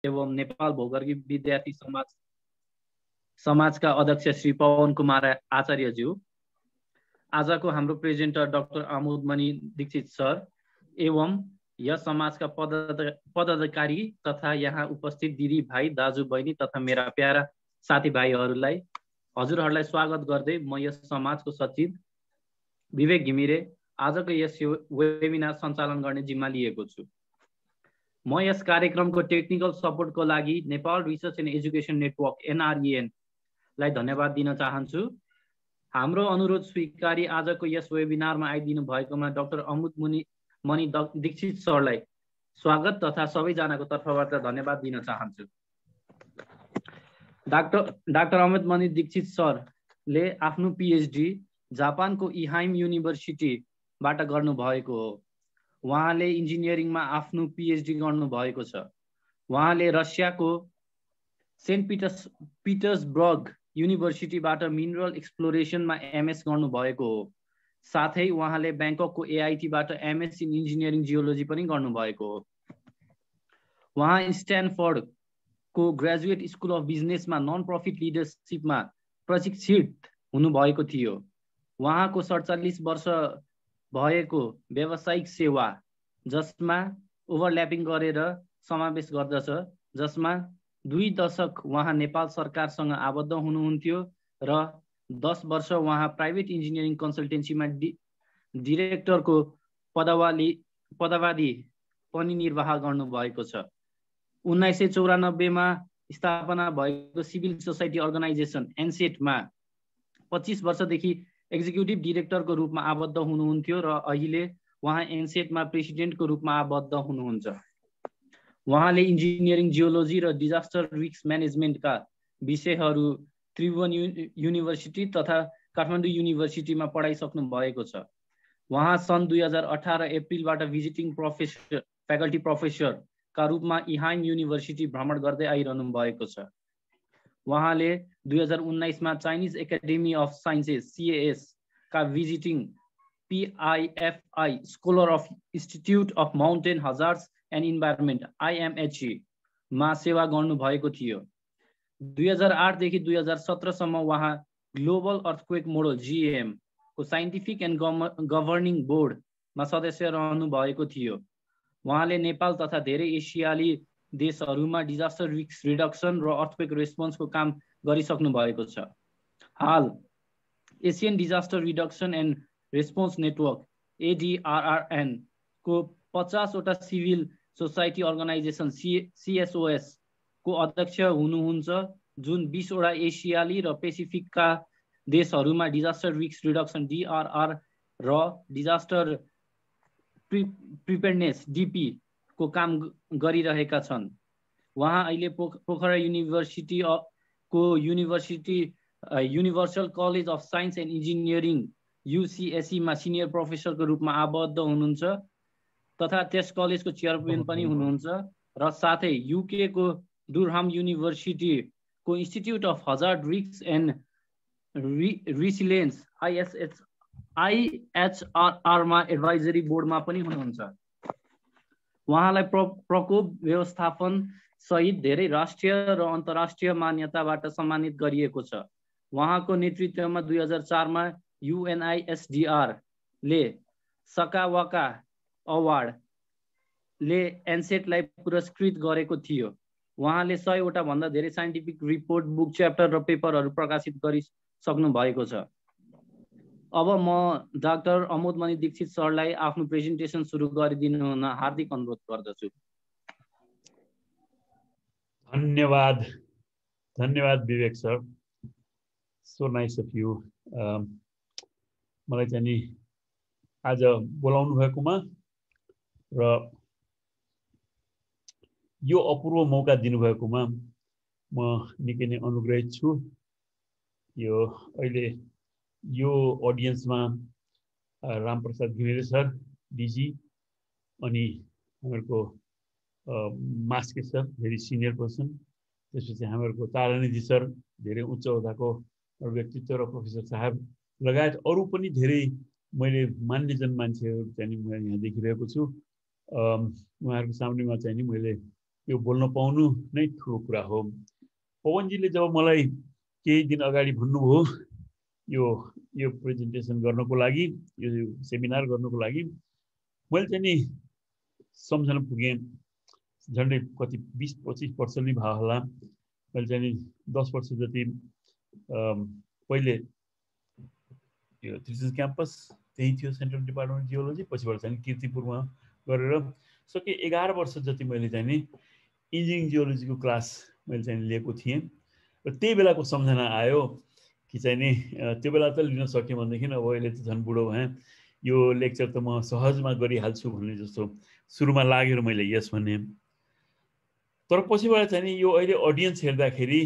एवं नेपाल भौगोलिक विद्यार्थी समाजका अध्यक्ष श्री पवन कुमार आचार्यज्यू, आजको हाम्रो प्रेजेन्टर डाक्टर आमोद मणि दीक्षित सर एवं यस समाजका पदाधिकारी तथा यहाँ उपस्थित दिदी भाइ दाजु बहिनी तथा मेरा प्यारा साथीभाइहरूलाई हजुरहरूलाई स्वागत गर्दै म यस समाजको सचिव विवेक घिमिरे आजको यस वेबिनार सञ्चालन गर्ने जिम्मा लिएको छु। म यस कार्यक्रमको टेक्निकल सपोर्टको लागि Nepal research and education network NREN लाई धन्यवाद दिन चाहन्छु। हाम्रो अनुरोध स्वीकारी आजको यस वेबिनारमा आइदिनु भएकोमा डाक्टर अमोद मणि दीक्षित सरलाई स्वागत तथा सबैजनाको तर्फबाट धन्यवाद दिन चाहन्छु। डाक्टर अमोद मणि दीक्षित सरले आफ्नो PhD जापानको इहाइम युनिभर्सिटीबाट गर्नुभएको हो। उहाँले इन्जिनियरिङमा आफ्नो PhD गर्नुभएको छ। उहाँले रसियाको सेन्ट पिटर्सबर्ग युनिभर्सिटीबाट मिनरल एक्सप्लोरेसनमा MS गर्नुभएको हो। साथै उहाँले ब्याङ्ककको AITबाट MS इन इन्जिनियरिङ जियोलोजी पनि गर्नुभएको हो। उहाँ स्ट्यानफोर्डको ग्रेजुएट स्कुल अफ बिजनेसमा नन प्रफिट लिडरसिपमा प्रशिक्षित हुनुभएको थियो। उहाँको 47 वर्ष भएको व्यावसायिक सेवा जसमा ओभरल्यापिङ गरेर समावेश गर्दछ, जसमा 2 दशक उहाँ नेपाल सरकारसँग आबद्ध हुनुहुन्थ्यो र 10 वर्ष उहाँ प्राइभेट इन्जिनियरिङ कन्सल्टेन्सीमा डिरेक्टरको पदवादी पनि निर्वाह गर्नुभएको छ। 1994 मा स्थापना भएको सिभिल सोसाइटी अर्गनाइजेसन NSET-मा 25 वर्षदेखि एक्जिक्युटिभ डिरेक्टरको रूपमा आबद्ध हुनुहुन्थ्यो र अहिले उहाँ NSET-मा प्रेसिडेन्टको रूपमा आबद्ध हुनुहुन्छ। उहाँले इन्जिनियरिङ जियोलोजी र डिजास्टर रिस्क म्यानेजमेन्टका विषयहरू त्रिभुवन युनिभर्सिटी तथा काठमाडौँ युनिभर्सिटीमा पढाइसक्नु भएको छ। उहाँ सन् 2018 अप्रिलबाट भिजिटिङ फ्याकल्टी प्रोफेसरका रूपमा इहाइम युनिभर्सिटी भ्रमण गर्दै आइरहनु भएको छ। उहाँले 2019 मा Chinese academy of sciences CAS का visiting PIFI Scholz of institute of mountain hazards end environment IMHE मा सेवा गर्नुभएको थियो। 2008 देखि 2017 सम्म उहाँ ग्लोबल अर्थक्वेक मोडल GEM को साइन्टिफिक एन्ड गभर्निङ बोर्डमा सदस्य रहनु भएको थियो। उहाँले नेपाल तथा धेरै एसियाली देशहरूमा डिजास्टर रिस्क रिडक्सन र अर्थक्वेक रेस्पोन्सको काम गरिसक्नु भएको छ। हाल Asian disaster reduction and response network ADRRN को 50 वटा सिभिल सोसाइटी अर्गनाइजेसन CSOS को अध्यक्ष हुनुहुन्छ, जुन 20 वटा एसियाली र पेसिफिकका देशहरूमा डिजास्टर रिस्क रिडक्सन DRR र डिजास्टर प्रिपेयर्डनेस DP को काम गरिरहेका छन्। उहाँ अहिले पोखरा युनिभर्सिटी को universal college of science and engineering UCSE मा सिनियर प्रोफेसरको रूपमा आबद्ध हुनुहुन्छ तथा त्यस कलेजको चेयरम्यान पनि हुनुहुन्छ र साथै UK को डुरहाम युनिभर्सिटी को institute of hazard risk and resilience IHRR मा एडभाइजरी बोर्डमा पनि हुनुहुन्छ। उहाँलाई प्रकोप व्यवस्थापन सहित धेरै राष्ट्रिय र अन्तर्राष्ट्रिय मान्यताबाट सम्मानित गरिएको छ। उहाँको नेतृत्वमा 2004 मा UNISDR ले सकावाका अवार्ड ले NSET-लाई पुरस्कृत गरेको थियो। उहाँले 100 वटा भन्दा धेरै साइन्टिफिक रिपोर्ट, बुक, च्याप्टर र पेपरहरू प्रकाशित गरिसक्नु भएको छ। अब म डाक्टर अमोद मणि दीक्षित सरलाई आफ्नो प्रेजेन्टेसन सुरु गरिदिनु हुन हार्दिक अनुरोध गर्दछु। धन्यवाद Vivek sir, so nice of you. मलाई चाहिँ नि आज बोलाउनु भएकोमा र यो अपूर्व मौका दिनुभएकोमा म निकै नै अनुग्रहित छु। यो अहिले यो अडियन्समा रामप्रसाद घिमिरे सर DG अनि हामीहरूको मास्के सर भेरी सिनियर पर्सन, त्यसपछि हामीहरूको तारानिधि सर धेरै उच्च ओहदाको व्यक्तित्व र प्रोफेसर साहब लगायत अरू पनि धेरै मैले मान्यजन मान्छेहरू चाहिँ म यहाँ देखिरहेको छु। उहाँहरूको सामनेमा चाहिँ नि मैले यो बोल्न पाउनु नै ठुलो कुरा हो। पवनजीले जब मलाई केही दिन अगाडि भन्नुभयो यो प्रेजेन्टेसन गर्नको लागि, यो सेमिनार गर्नको लागि, मैले चाहिँ नि सम्झना पुगेँ। झन्डै कति 20-25 वर्ष नै भयो होला। मैले चाहिँ नि 10 वर्ष जति पहिले यो त्रिशुल क्याम्पस त्यही थियो, सेन्ट्रल डिपार्टमेन्ट जियोलोजी, पछिबाट चाहिँ कीर्तिपुरमा गरेर सके 11 वर्ष जति मैले चाहिँ नि इन्जिनियरिङ जियोलोजीको क्लास मैले चाहिँ लिएको थिएँ। र त्यही बेलाको सम्झना आयो कि चाहिँ नि त्यो बेला त लिन सक्यो भनेदेखि अब अहिले त झन् बुढो भएँ, यो लेक्चर त म सहजमा गरिहाल्छु भन्ने जस्तो सुरुमा लागेर मैले यस भने। तर पछिबाट चाहिँ नि यो अहिले अडियन्स हेर्दाखेरि,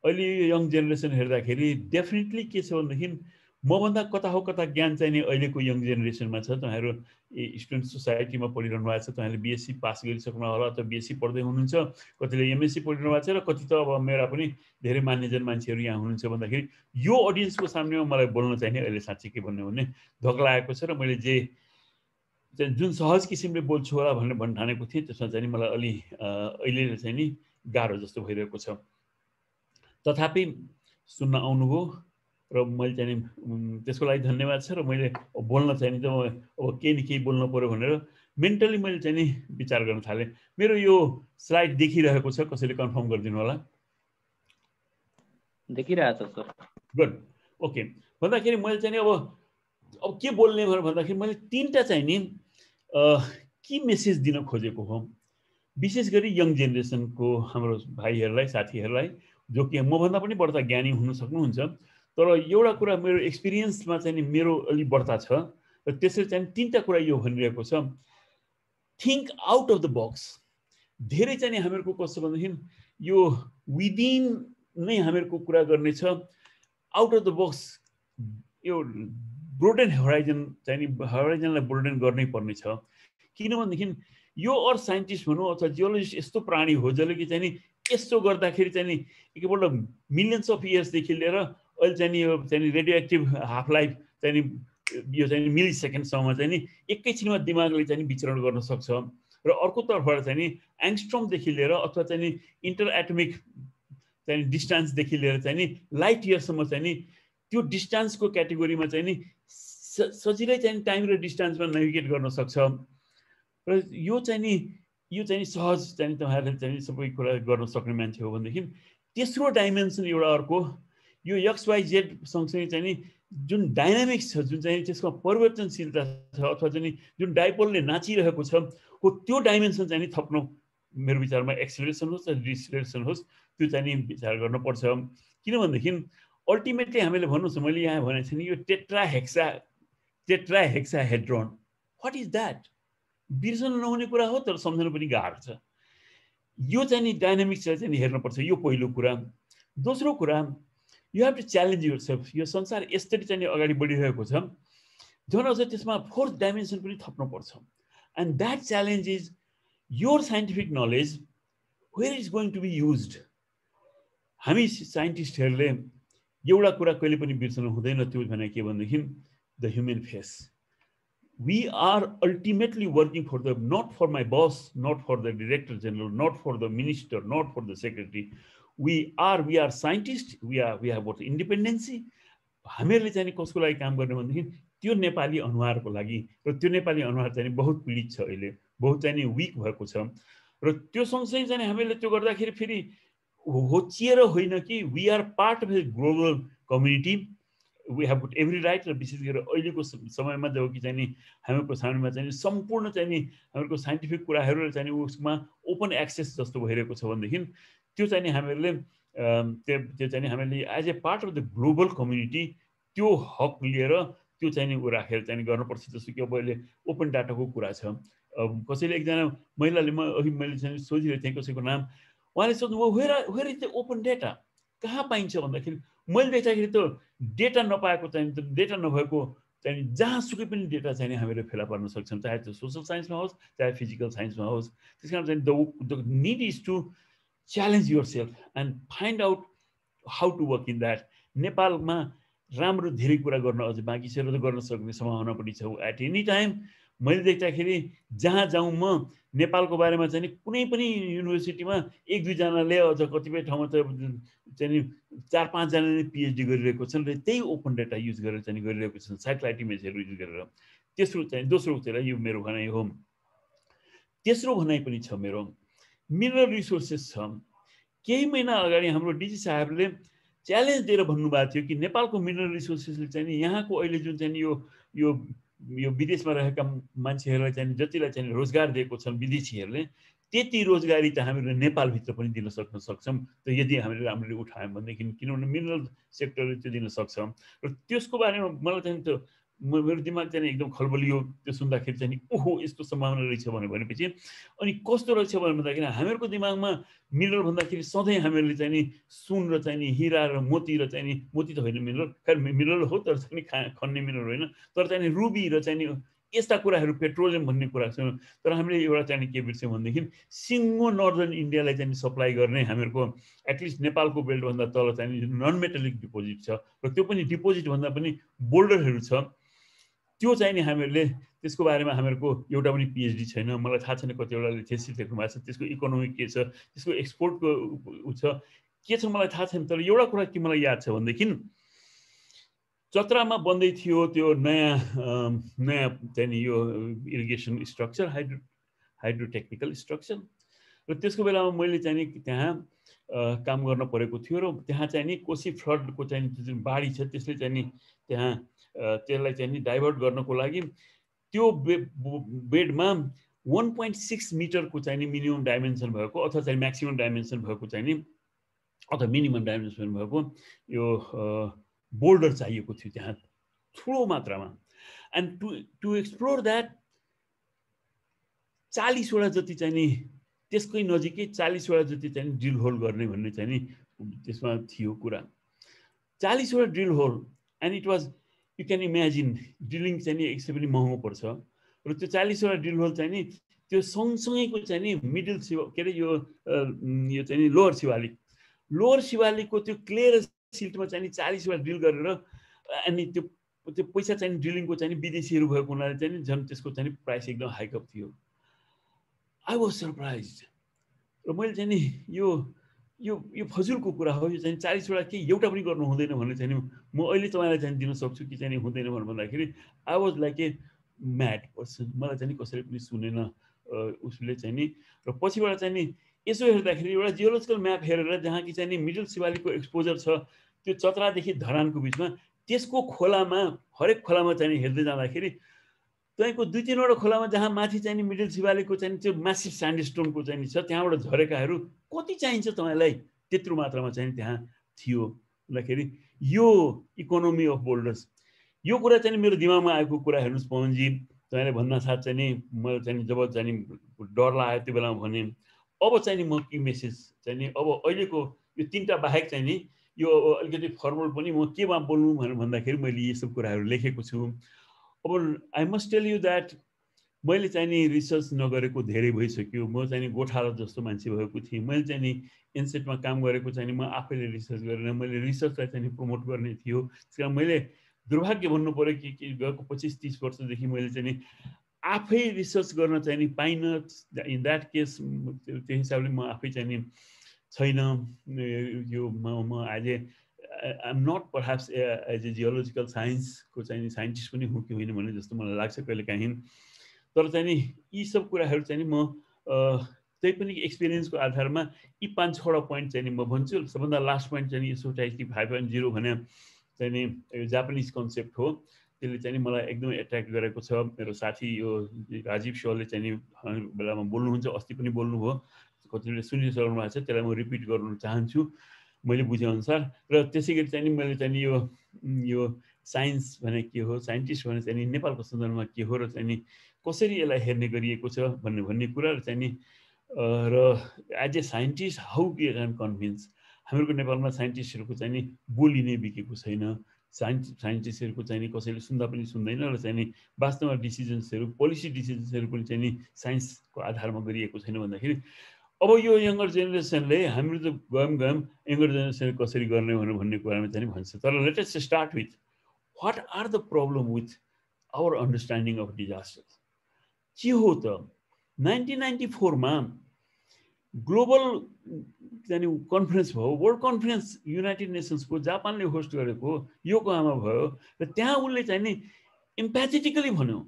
अहिले यो यङ जेनेरेसन हेर्दाखेरि डेफिनेटली के छ भनेदेखि मभन्दा कता हो कता ज्ञान चाहिँ नि अहिलेको यङ जेनेरेसनमा छ। तपाईँहरू स्टुडेन्ट सोसाइटीमा पढिरहनु भएको छ, तपाईँहरूले बिएससी पास गरिसक्नु होला अथवा बिएससी पढ्दै हुनुहुन्छ, कतिले एमएससी पढिरहनु भएको छ, र कति त अब मेरा पनि धेरै मान्यजन मान्छेहरू यहाँ हुनुहुन्छ भन्दाखेरि यो अडियन्सको सामनेमा मलाई बोल्न चाहिँ नि अहिले साँच्चै के भन्नु भने धक लागेको छ। र मैले जुन सहज किसिमले बोल्छु होला भनेर ठानेको थिएँ, त्यसमा चाहिँ मलाई अलि अहिले चाहिँ नि गाह्रो जस्तो भइरहेको छ। तथापि सुन्न आउनुभयो र मैले चाहिँ त्यसको लागि धन्यवाद छ। र मैले बोल्न चाहिँ नि अब केही न केही बोल्नु पर्यो भनेर मेन्टली मैले चाहिँ नि विचार गर्न थालेँ। मेरो यो स्लाइड देखिरहेको छ, कसैले कन्फर्म गरिदिनु होला। देखिरहेछ सर। Good, okay. भन्दाखेरि मैले चाहिँ अब के बोल्ने भनेर भन्दाखेरि मैले 3टा चाहिँ नि के मेसेज दिन खोजेको हो, विशेष गरी यङ जेनेरेसनको हाम्रो भाइहरूलाई, साथीहरूलाई, जो कि मभन्दा पनि बढ्ता ज्ञानी हुन सक्नुहुन्छ। तर एउटा कुरा मेरो एक्सपिरियन्समा चाहिँ नि मेरो अलि बढ्ता छ, र त्यसरी चाहिँ 3टा कुरा यो भनिरहेको छ, think out of the box. धेरै चाहिँ नि हामीहरूको कस्तो भनेदेखि यो विदिन नै हामीहरूको कुरा गर्ने छ, आउट अफ द बक्स यो ब्रोडेन होराइजन चाहिँ नि होराइजनलाई ब्रोडेन गर्नै पर्ने छ। किनभनेदेखि यो अर्थ साइन्टिस्ट भनौँ अथवा जियोलोजिस्ट यस्तो प्राणी हो जसले कि चाहिँ नि यस्तो गर्दाखेरि चाहिँ नि एकपल्ट मिलियन्स अफ इयर्सदेखि लिएर अहिले चाहिँ नि यो चाहिँ नि रेडियो एक्टिभ हाफ लाइफ चाहिँ नि यो चाहिँ मिली सेकेन्डसम्म चाहिँ नि एकैछिनमा दिमागले चाहिँ नि विचरण गर्न सक्छ। र अर्को तर्फबाट चाहिँ नि एङ्स्ट्रमदेखि लिएर अथवा चाहिँ नि इन्टर एटमिक चाहिँ डिस्टेन्सदेखि लिएर चाहिँ नि लाइट इयरसम्म चाहिँ नि त्यो डिस्टेन्सको क्याटेगोरीमा चाहिँ नि सजिलै चाहिँ टाइम र डिस्टेन्समा नेभिगेट गर्न सक्छ। र यो चाहिँ नि सहज चाहिँ नि तपाईँहरूले चाहिँ सबै कुरा गर्न सक्ने मान्छे हो भनेदेखि तेस्रो डाइमेन्सन एउटा अर्को यो XYZ सँगसँगै चाहिँ नि जुन डाइनामिक्स छ, जुन चाहिँ त्यसको परिवर्तनशीलता छ, अथवा चाहिँ नि जुन डाइपोलले नाचिरहेको छ हो, त्यो डाइमेन्सन चाहिँ नि थप्नु मेरो विचारमा एक्सिलरेसन होस् या डिसिलरेसन होस्, त्यो चाहिँ नि विचार गर्नुपर्छ। किनभनेदेखि अल्टिमेटली हामीले भन्नुहोस्, मैले यहाँ भनेको छु नि यो टेट्राहेक्साहेड्रोन, वाट इज द्याट? बिर्सन नहुने कुरा हो, तर सम्झनु पनि गाह्रो छ। यो चाहिँ नि डाइनामिक्स चाहिँ नि हेर्नुपर्छ, यो पहिलो कुरा। दोस्रो कुरा, you have to challenge yourself. यो संसार यसरी चाहिँ नि अगाडि बढिरहेको छ, झन् अझ त्यसमा फोर्थ डाइमेन्सन पनि थप्नुपर्छ। And that challenge is your scientific knowledge where is going to be used. हामी साइन्टिस्टहरूले एउटा कुरा कहिले पनि बिर्सनु हुँदैन, त्यो भने के भनेदेखि the human face. We are ultimately working for the, not for my boss, not for the director general, not for the minister, not for the secretary. We are scientists. We have what independency. हामीहरूले चाहिँ कसको लागि काम गर्ने भनेदेखि त्यो नेपाली अनुहारको लागि, र त्यो नेपाली अनुहार चाहिँ बहुत पीडित छ अहिले, बहुत चाहिँ विक भएको छ। र त्यो सँगसँगै चाहिँ हामीले त्यो गर्दाखेरि फेरि होचिएर होइन कि we are part of the global community, we have got every right. र विशेष गरेर अहिलेको समयमा जब कि चाहिँ हामीहरूको सामनेमा चाहिँ सम्पूर्ण चाहिँ हामीहरूको साइन्टिफिक कुराहरू चाहिँ उसमा ओपन एक्सेस जस्तो भइरहेको छ भनेदेखि त्यो चाहिँ हामीहरूले त्यो चाहिँ हामीले as a part of the global community त्यो हक लिएर त्यो चाहिँ ऊ राखेर चाहिँ गर्नुपर्छ। जस्तो कि अब अहिले ओपन डाटाको कुरा छ, कसैले एकजना महिलाले मैले चाहिँ सोधिरहेको थिएँ कसैको नाम, उहाँले सोध्नुभयो where is the open data, कहाँ पाइन्छ भन्दाखेरि मैले देख्दाखेरि त डेटा नपाएको चाहिँ डेटा नभएको चाहिँ जहाँसुकै पनि डेटा चाहिँ हामीले फेला पार्न सक्छौँ, चाहे त्यो सोसल साइन्समा होस् चाहे फिजिकल साइन्समा होस्। त्यस कारण चाहिँ the need is to challenge yourself and find out how to work in that. नेपालमा राम्रो धेरै कुरा गर्न अझ बाँकी छ र गर्न सक्ने सम्भावना पनि छ एट एनी टाइम। मैले देख्दाखेरि जहाँ जाउँ म नेपालको बारेमा चाहिँ कुनै पनि युनिभर्सिटीमा 1-2जनाले अझ कतिपय ठाउँमा त चाहिँ 4-5जनाले पिएचडी गरिरहेको छन् र त्यही ओपन डेटा युज गरेर चाहिँ गरिरहेको छन् सेटेलाइट इमेजहरू युज गरेर। तेस्रो चाहिँ दोस्रो चाहिँ यो मेरो भनाइ हो। तेस्रो भनाइ पनि छ मेरो, मिनरल रिसोर्सेस छ। केही महिना अगाडि हाम्रो डिजी साहबले च्यालेन्ज दिएर भन्नुभएको थियो कि नेपालको मिनरल रिसोर्सेसले चाहिँ यहाँको अहिले जुन चाहिँ यो विदेशमा रहेका मान्छेहरूलाई चाहिँ जतिलाई चाहिँ रोजगार दिएको छन् विदेशीहरूले, त्यति रोजगारी त हामीले नेपालभित्र पनि दिन सक्छौँ त यदि हामीले राम्ररी उठायौँ भनेदेखि। किनभने मिनरल सेक्टरले त्यो दिन सक्छ र त्यसको बारेमा मलाई चाहिँ त्यो मेरो दिमाग चाहिँ एकदम खलबलियो त्यो सुन्दाखेरि चाहिँ ओहो यस्तो सम्भावना रहेछ भनेपछि। अनि कस्तो रहेछ भन्दाखेरि हामीहरूको दिमागमा मिनरल भन्दाखेरि सधैँ हामीहरूले चाहिँ सुन र चाहिँ हिरा र मोती र चाहिँ मोती त होइन मिनरल, खैर मिनरल हो तर चाहिँ खन्ने मिनरल होइन, तर चाहिँ रुबी र चाहिँ यस्ता कुराहरू पेट्रोलियम भन्ने कुरा छ। तर हामीले एउटा चाहिँ के बिर्स्यौँ भनेदेखि सिङ्गो नर्दर्न इन्डियालाई चाहिँ सप्लाई गर्ने हामीहरूको एटलिस्ट नेपालको बेल्टभन्दा तल चाहिँ नन मेटलिक डिपोजिट छ र त्यो पनि डिपोजिट भन्दा पनि बोल्डरहरू छ। त्यो चाहिँ नि हामीहरूले त्यसको बारेमा हामीहरूको एउटा पनि पिएचडी छैन। मलाई थाहा छैन कतिवटाले थेसिस लेख्नु भएको छ, त्यसको इकोनोमी के छ, त्यसको एक्सपोर्टको उ छ के छ मलाई थाहा छैन। तर एउटा कुरा के मलाई याद छ भनेदेखि चतरामा बन्दै थियो त्यो नयाँ चाहिँ यो इरिगेसन स्ट्रक्चर, हाइड्रोटेक्निकल स्ट्रक्चर, र त्यसको बेलामा मैले चाहिँ त्यहाँ काम गर्न परेको थियो र त्यहाँ चाहिँ नि कोशी फ्लडको चाहिँ जुन बाढी छ त्यसले चाहिँ नि त्यहाँ त्यसलाई चाहिँ नि डाइभर्ट गर्नको लागि त्यो बेडमा 1.6 मिटरको चाहिँ नि मिनिमम डाइमेन्सन भएको अथवा चाहिँ म्याक्सिमम डाइमेन्सन भएको चाहिँ नि अथवा मिनिमम डाइमेन्सन भएको यो बोल्डर चाहिएको थियो त्यहाँ ठुलो मात्रामा। एन्ड टु एक्सप्लोर द्याट 40वटा जति चाहिँ नि त्यसकै नजिकै 40वटा जति चाहिँ ड्रिल होल गर्ने भन्ने चाहिँ नि त्यसमा थियो कुरा। 40वटा drill hole and it was you can imagine drilling चाहिँ नि एकदमै पनि महँगो पर्छ र त्यो 40वटा ड्रिल होल चाहिँ नि त्यो सँगसँगैको चाहिँ नि मिडल के अरे यो चाहिँ नि लोअर शिवालिकको त्यो क्लियर सिल्टमा चाहिँ नि 40वटा ड्रिल गरेर अनि त्यो पैसा चाहिँ ड्रिलिङको चाहिँ विदेशीहरू भएको हुनाले चाहिँ झन् त्यसको चाहिँ प्राइस एकदम हाइकअप थियो। आई वाज सरप्राइज र मैले चाहिँ नि यो फजुलको कुरा हो, यो चाहिँ 40वटा के एउटा पनि गर्नु हुँदैन भन्ने चाहिँ म अहिले तपाईँलाई चाहिँ दिन सक्छु कि चाहिँ हुँदैन भन्दाखेरि I was like a mad person. मलाई चाहिँ कसैले पनि सुनेन उसले चाहिँ नि र पछिबाट चाहिँ नि यसो हेर्दाखेरि एउटा जियोलोजिकल म्याप हेरेर जहाँ कि चाहिँ नि मिडल शिवालिकको एक्सपोजर छ त्यो चतरादेखि धरानको बिचमा, त्यसको खोलामा हरेक खोलामा चाहिँ हेर्दै जाँदाखेरि तपाईँको 2-3वटा खोलामा जहाँ माथि चाहिँ नि मिडल शिवालिकको चाहिँ त्यो म्यासिभ स्यान्डस्टोनको चाहिँ छ त्यहाँबाट झरेकाहरू कति चाहिन्छ तपाईँलाई त्यत्रो मात्रामा चाहिँ त्यहाँ थियो भन्दाखेरि यो इकोनोमी अफ बोल्डर्स यो कुरा चाहिँ मेरो दिमागमा आएको कुरा हेर्नुहोस् पवनजी, तपाईँले भन्दा साथ चाहिँ नि मैले चाहिँ जब चाहिँ डर लाग्यो त्यो बेलामा भने अब चाहिँ नि म के मेसेज चाहिँ नि अब अहिलेको यो 3टा बाहेक चाहिँ नि यो अलिकति फर्मल पनि म केमा बोल्नु भनेर भन्दाखेरि मैले यी सब कुराहरू लेखेको छु। अब I must tell you that मैले चाहिँ नि रिसर्च नगरेको धेरै भइसक्यो। म चाहिँ नि गोठाला जस्तो मान्छे भएको थिएँ। मैले चाहिँ नि एनसेटमा काम गरेको चाहिँ नि म आफैले रिसर्च गरेर मैले रिसर्चलाई चाहिँ प्रमोट गर्ने थियो। त्यस कारण मैले दुर्भाग्य भन्नु पऱ्यो कि गएको 25-30 वर्षदेखि मैले चाहिँ नि आफै रिसर्च गर्न चाहिँ नि पाइनँ। इन द्याट केस त्यो हिसाबले म आफै चाहिँ नि छैन यो म as a I am not perhaps as a geological साइन्सको चाहिँ साइन्टिस्ट पनि हुँ कि होइन भन्ने जस्तो मलाई लाग्छ कहिले काहीँ। तर चाहिँ नि यी सब कुराहरू चाहिँ नि म त्यही पनि एक्सपिरियन्सको आधारमा यी 5-6वटा पोइन्ट चाहिँ नि म भन्छु। सबभन्दा लास्ट पोइन्ट चाहिँ नि सोसाइटी 5.0 भने चाहिँ नि जापानिज कन्सेप्ट हो। त्यसले चाहिँ नि मलाई एकदमै एट्र्याक्ट गरेको छ। मेरो साथी यो राजीव शोले चाहिँ नि बेलामा बोल्नुहुन्छ, अस्ति पनि बोल्नुभयो, कतिले सुनिसक्नु भएको छ, त्यसलाई म रिपिट गर्नु चाहन्छु मैले बुझेअनुसार। र त्यसै गरी चाहिँ नि मैले चाहिँ नि यो साइन्स भने के हो, साइन्टिस्ट भने चाहिँ नि नेपालको सन्दर्भमा के हो र चाहिँ नि कसरी यसलाई हेर्ने गरिएको छ भन्ने कुरा र चाहिँ नि र as a scientist how we can convince. हामीहरूको नेपालमा साइन्टिस्टहरूको चाहिँ नि बोली नै बिकेको छैन। साइन्टिस्टहरूको चाहिँ नि कसैले सुन्दा पनि सुन्दैन र चाहिँ नि वास्तवमा डिसिजन्सहरू पोलिसी डिसिजन्सहरू पनि चाहिँ नि साइन्सको आधारमा गरिएको छैन भन्दाखेरि अब यो यङ्गर जेनेरेसनले हाम्रो त गयौँ यङ्गर जेनेरेसनले कसरी गर्ने भन्ने कुरामा चाहिँ भन्छ। तर let us start with what are the problem with our understanding of disasters. के हो त 1994 मा ग्लोबल चाहिँ कन्फरेन्स भयो, वर्ल्ड कन्फरेन्स युनाइटेड नेसन्सको जापानले होस्ट गरेको योकोहामा भयो र त्यहाँ उनले चाहिँ नि एम्प्याथेटिकली भन्यो,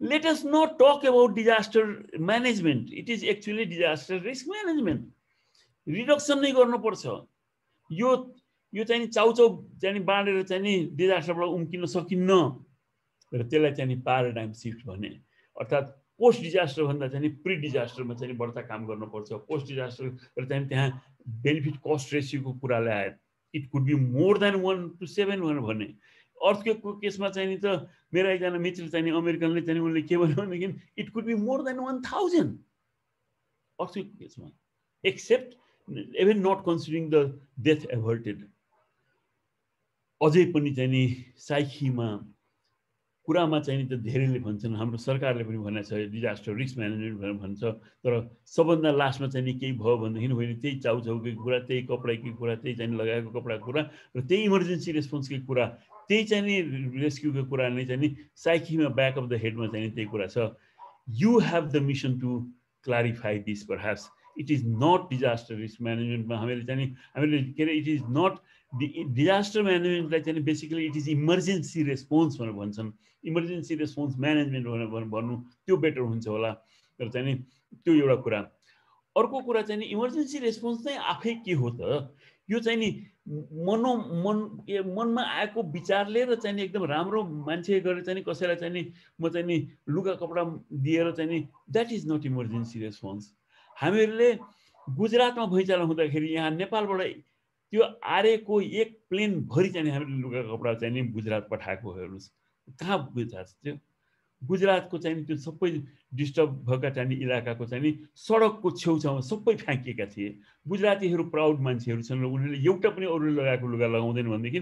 late us not talk about disaster management, it is actually disaster risk management. Reduction नै गर्नुपर्छ। यो चाहिँ नि चाउचाउ चाहिँ बाँडेर चाहिँ नि डिजास्टरबाट उम्किन सकिन्न र त्यसलाई चाहिँ नि प्याराडाइम सिफ्ट भने, अर्थात् पोस्ट डिजास्टर भन्दा चाहिँ प्री डिजास्टरमा चाहिँ बढ्ता काम गर्नुपर्छ। पोस्ट डिजास्टर र चाहिँ त्यहाँ बेनिफिट कस्ट रेसियोको कुरा ल्याए, it could be more then 1:7 भने। अर्थक्वेकको केसमा चाहिँ नि त मेरो एकजना मित्र चाहिँ अमेरिकनले चाहिँ उनले के भन्यो भनेदेखि it could be more than 1000 अर्थक्वेकको केसमा, except even not considering the death averted. अझै पनि चाहिँ नि साइखीमा कुरामा चाहिँ नि त धेरैले भन्छन्, हाम्रो सरकारले पनि भनेको छ डिजास्टर रिस्क म्यानेजमेन्ट भनेर भन्छ, तर सबभन्दा लास्टमा चाहिँ नि केही भयो भनेदेखि होइन त्यही चाउचाउकै कुरा, त्यही कपडाकै कुरा, त्यही चाहिँ लगाएको कपडाको कुरा र त्यही इमर्जेन्सी रेस्पोन्सकै कुरा, त्यही चाहिँ नि रेस्क्युको कुरा नै चाहिँ नि साइखीमा ब्याक अफ द हेडमा चाहिँ त्यही कुरा छ। You have the mission to clarify this perhaps. It is not disaster risk म्यानेजमेन्टमा हामीले के अरे इट इज नट डिजास्टर म्यानेजमेन्टलाई चाहिँ basically it is emergency response भनेर भन्छन्। इमर्जेन्सी रेस्पोन्स म्यानेजमेन्ट भनेर भन्नु त्यो बेटर हुन्छ होला। तर चाहिँ नि त्यो एउटा कुरा। अर्को कुरा चाहिँ नि इमर्जेन्सी रेस्पोन्स चाहिँ आफै के हो त, यो चाहिँ नि मनमा आएको विचारले र चाहिँ नि एकदम राम्रो मान्छे गरेर चाहिँ कसैलाई चाहिँ नि म चाहिँ नि लुगा कपडा दिएर चाहिँ नि that is not emergency response. हामीहरूले गुजरातमा भुइँचालो हुँदाखेरि यहाँ नेपालबाट त्यो आरेको एक प्लेन भरि चाहिँ हामीले लुगा कपडा चाहिँ नि गुजरात पठाएको हेर्नुहोस्, कहाँ गुजरात थियो? गुजरातको चाहिँ त्यो सबै डिस्टर्ब भएका चाहिँ इलाकाको चाहिँ नि सडकको छेउछाउमा सबै फ्याँकिएका थिए। गुजरातीहरू प्राउड मान्छेहरू छन् र उनीहरूले एउटा पनि अरूले लगाएको लुगा लगाउँदैन भनेदेखि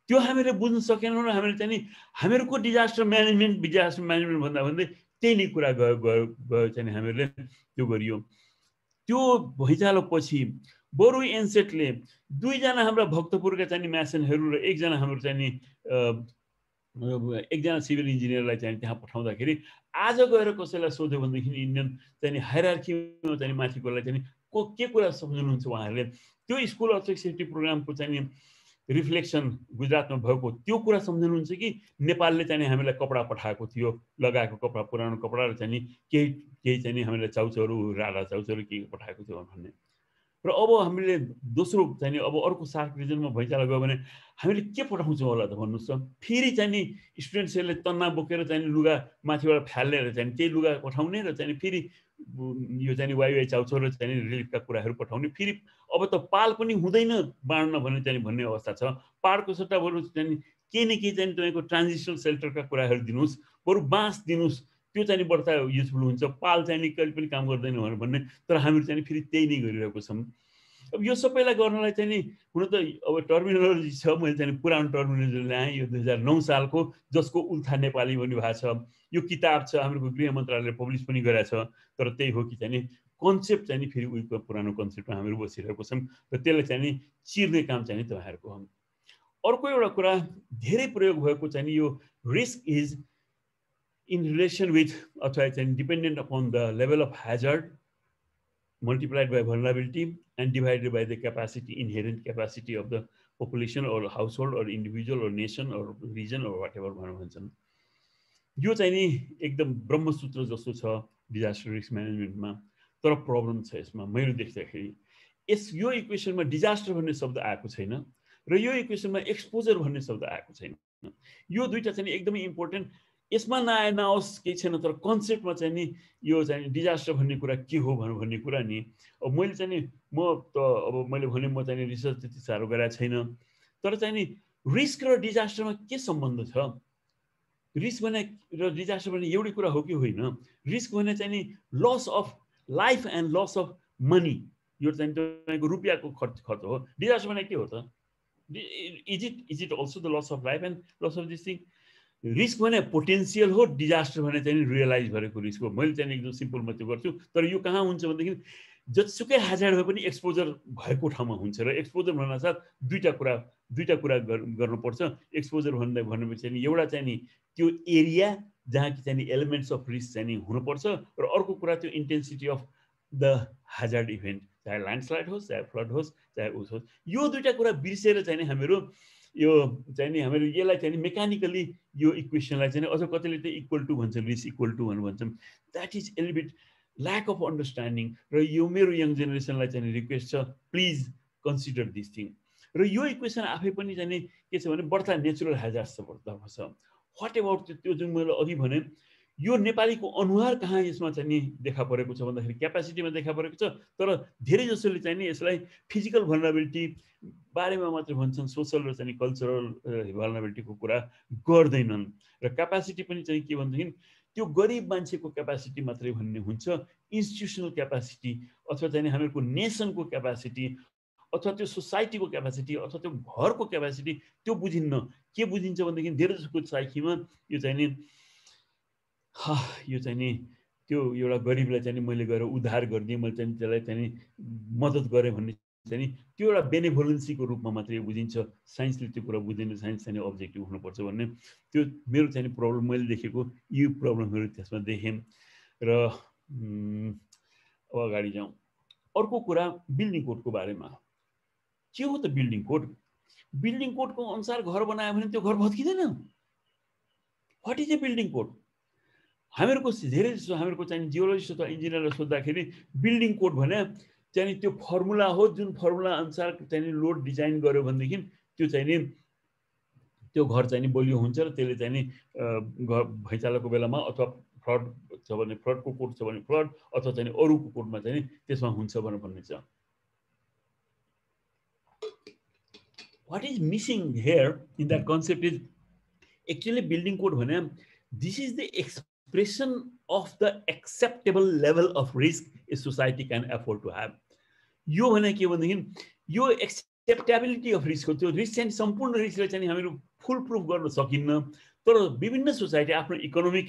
त्यो हामीले बुझ्न सकेनौँ र हामीले चाहिँ नि हामीहरूको डिजास्टर म्यानेजमेन्ट भन्दा भन्दै त्यही नै कुरा गयो चाहिँ हामीहरूले त्यो गरियो। त्यो भुइँचालो पछि बरु एनसेटले 2 जना हाम्रा भक्तपुरका चाहिँ म्यासनहरू र एकजना हाम्रो चाहिँ नि एकजना सिभिल इन्जिनियरलाई चाहिँ त्यहाँ पठाउँदाखेरि आज गएर कसैलाई सोध्यो भनेदेखि इन्डियन चाहिँ हायरार्कीमा चाहिँ माथिकोलाई चाहिँ के कुरा सम्झनुहुन्छ उहाँहरूले? त्यो स्कुल अर्थक्वेक सेफ्टी प्रोग्रामको चाहिँ रिफ्लेक्सन गुजरातमा भएको त्यो कुरा सम्झनुहुन्छ कि नेपालले चाहिँ हामीलाई कपडा पठाएको थियो, लगाएको कपडा, पुरानो कपडा र चाहिँ केही चाहिँ हामीलाई चाउचाउहरू, राडा चाउचाउहरू के पठाएको थियो भन्ने। र अब हामीले दोस्रो चाहिँ अब अर्को सार्क रिजनमा भइचालो गयो भने हामीले के पठाउँछौँ होला त भन्नुहोस् त? फेरि चाहिँ स्टुडेन्ट्सहरूले तन्ना बोकेर चाहिँ लुगा माथिबाट फ्यालेर चाहिँ त्यही लुगा पठाउने र चाहिँ फेरि यो चाहिँ वाइ चाउचाउ र चाहिँ रिलिफका कुराहरू पठाउने। फेरि अब त पाल पनि हुँदैन बाँड्न भन्ने अवस्था छ। पाहाडको सट्टा बरु चाहिँ केही न केही चाहिँ तपाईँको ट्रान्जिसनल सेल्टरका कुराहरू दिनुहोस्, बरु बाँस दिनुहोस्, त्यो चाहिँ बढ्ता युजफुल हुन्छ। पाल चाहिँ कहिले पनि काम गर्दैन भनेर भन्ने, तर हामीहरू चाहिँ फेरि त्यही नै गरिरहेको छौँ। अब यो सबैलाई गर्नलाई चाहिँ नि हुन त अब टर्मिनोलोजी छ, मैले चाहिँ पुरानो टर्मिनोलोजी ल्याएँ यो 2009 सालको, जसको उल्था नेपाली भन्ने भएको छ। यो किताब छ, हाम्रो गृह मन्त्रालयले पब्लिस पनि गरेको छ। तर त्यही हो कि चाहिँ कन्सेप्ट चाहिँ फेरि उयो पुरानो कन्सेप्टमा हामीहरू बसिरहेको छौँ र त्यसलाई चाहिँ चिर्ने काम चाहिँ तपाईँहरूको हो। अर्को एउटा कुरा धेरै प्रयोग भएको चाहिँ यो risk is in relation with अथवा चाहिँ dependent upon the level of hazard multiplied by vulnerability and divided by the capacity, inherent capacity of the population or household or individual or nation or region or whatever भन्छन्। यो चाहिँ नि एकदम ब्रह्मसूत्र जस्तो छ disaster risk म्यानेजमेन्टमा। तर problem छ यसमा, मैले देख्दाखेरि यो इक्वेसनमा डिजास्टर भन्ने शब्द आएको छैन र यो इक्वेसनमा एक्सपोजर भन्ने शब्द आएको छैन। यो दुईटा चाहिँ एकदमै इम्पोर्टेन्ट। यसमा नआओस् केही छैन, तर कन्सेप्टमा चाहिँ नि यो चाहिँ डिजास्टर भन्ने कुरा के हो भन्ने कुरा नि। अब मैले चाहिँ नि अब मैले भने म चाहिँ रिसर्च त्यति साह्रो गरेको छैन, तर चाहिँ नि रिस्क र डिजास्टरमा के सम्बन्ध छ? रिस्क भने र डिजास्टर भने एउटै कुरा हो कि होइन? रिस्क भने चाहिँ नि loss of life and loss of money, यो चाहिँ तपाईँको रुपियाँको खर्च हो। डिजास्टर भने के हो त? इज इट अल्सो द लस of life and loss of this thing? Risk भने पोटेन्सियल हो, डिजास्टर भने चाहिँ रियलाइज गरेको रिस्क हो। मैले चाहिँ एकदम सिम्पलमा त्यो गर्छु। तर यो कहाँ हुन्छ भनेदेखि जतिसुकै ह्याजार्ड भए पनि एक्सपोजर भएको ठाउँमा हुन्छ र एक्सपोजर भन्नासाथ दुईटा कुरा गर्नुपर्छ। एक्सपोजर भनेपछि एउटा चाहिँ नि त्यो एरिया जहाँ कि चाहिँ एलिमेन्ट्स अफ रिस्क चाहिँ नि हुनुपर्छ र अर्को कुरा त्यो इन्टेन्सिटी अफ द हाजर्ड इभेन्ट चाहे ल्यान्डस्लाइड होस् चाहे फ्लड होस् चाहे उस होस् यो दुईटा कुरा बिर्सेर चाहिँ नि हामीहरू यो चाहिँ नि हामीहरू यसलाई चाहिँ मेकानिकली यो इक्वेसनलाई चाहिँ अझ कतिले चाहिँ इक्वल टु भन्छन् रिस्क इक्वल टु भनेर भन्छन् that is a little bit lack of understanding र यो मेरो यङ जेनेरेसनलाई चाहिँ रिक्वेस्ट छ प्लिज कन्सिडर दिस थिङ र यो इक्वेसन आफै पनि चाहिँ के छ भने बढ्ता नेचुरल हेजार्ड्स तर्फ छ व्हाट एबाउट त्यो जुन मैले अघि भने यो नेपालीको अनुहार कहाँ यसमा चाहिँ नि देखा परेको छ भन्दाखेरि क्यापासिटीमा देखा परेको छ तर धेरै जसोले चाहिँ नि यसलाई फिजिकल भल्नरेबिलिटी बारेमा मात्र भन्छन् सोसल र चाहिँ कल्चरल भल्नरेबिलिटीको कुरा गर्दैनन् र क्यापासिटी पनि चाहिँ के भनेदेखि त्यो गरिब मान्छेको क्यापासिटी मात्रै भन्ने हुन्छ इन्स्टिट्युसनल क्यापासिटी अथवा चाहिँ हामीहरूको नेसनको क्यापासिटी अथवा त्यो सोसाइटीको क्यापासिटी अथवा त्यो घरको क्यापासिटी त्यो बुझिन्न के बुझिन्छ भनेदेखि धेरै जसोको साइकीमा यो चाहिँ नि त्यो एउटा गरिबलाई चाहिँ मैले गएर उद्धार गरिदिएँ मैले चाहिँ त्यसलाई चाहिँ मद्दत गरेँ भन्ने चाहिँ त्यो एउटा बेनेभोलेन्सीको रूपमा मात्रै बुझिन्छ साइन्सले त्यो कुरा बुझ्दैन साइन्स चाहिँ अब्जेक्टिभ हुनुपर्छ भन्ने त्यो मेरो चाहिँ प्रब्लम मैले देखेको यो प्रब्लमहरू त्यसमा देखेँ र अब अगाडि जाउँ अर्को कुरा बिल्डिङ कोडको बारेमा के हो त बिल्डिङ कोडको अनुसार घर बनायो भने त्यो घर भत्किँदैन what is a building code हामीहरूको धेरै जस्तो हामीहरूको चाहिँ जियोलोजिस्ट अथवा इन्जिनियरलाई सोद्धाखेरि बिल्डिङ कोड भने चाहिँ त्यो फर्मुला हो जुन फर्मुला अनुसार चाहिँ लोड डिजाइन गर्यो भनेदेखि त्यो चाहिँ नि त्यो घर चाहिँ नि बलियो हुन्छ र त्यसले चाहिँ नि भैँचालोको बेलामा अथवा फ्लड छ भने फ्लडको कोड छ भने फ्लड अथवा चाहिँ अरूको कोडमा चाहिँ त्यसमा हुन्छ भनेर भन्ने छ what is missing here in that concept is actually building code भने this is the expression of the acceptable level of risk a society can afford to have यो भने के भनेदेखि यो एक्सेप्टेबिलिटी अफ रिस्क हो त्यो रिस्क चाहिँ सम्पूर्ण रिस्कलाई चाहिँ हामीहरू फुल प्रुफ गर्न सकिन्न तर विभिन्न सोसाइटी आफ्नो इकोनोमिक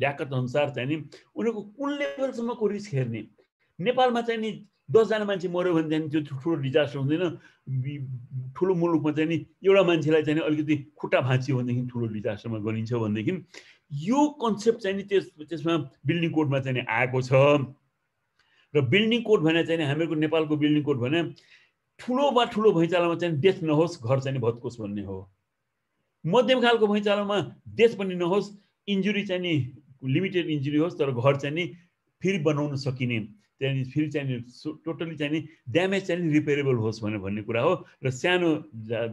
ल्याकत अनुसार चाहिँ नि उनीहरूको कुन लेभलसम्मको रिस्क हेर्ने नेपालमा चाहिँ नि 10 जना मान्छे मर्यो भने चाहिँ त्यो ठुलो डिजास्टर हुँदैन ठुलो मुलुकमा चाहिँ नि एउटा मान्छेलाई चाहिँ अलिकति खुट्टा भाँचियो भनेदेखि ठुलो डिजास्टरमा गनिन्छ भनेदेखि यो कन्सेप्ट चाहिँ नि त्यसमा बिल्डिङ कोडमा चाहिँ आएको छ र बिल्डिङ कोड भने चाहिँ हामीहरूको नेपालको बिल्डिङ कोड भने ठुलोमा ठुलो भैँचालोमा चाहिँ डेथ नहोस् घर चाहिँ भत्कोस् भन्ने हो मध्यम खालको भैँचालोमा डेथ पनि नहोस् इन्जुरी चाहिँ नि लिमिटेड इन्जुरी होस् तर घर चाहिँ नि फेरि बनाउन सकिने त्यहाँदेखि फेरि चाहिँ टोटली चाहिँ नि ड्यामेज चाहिँ रिपेयरेबल होस् भनेर भन्ने कुरा हो र सानो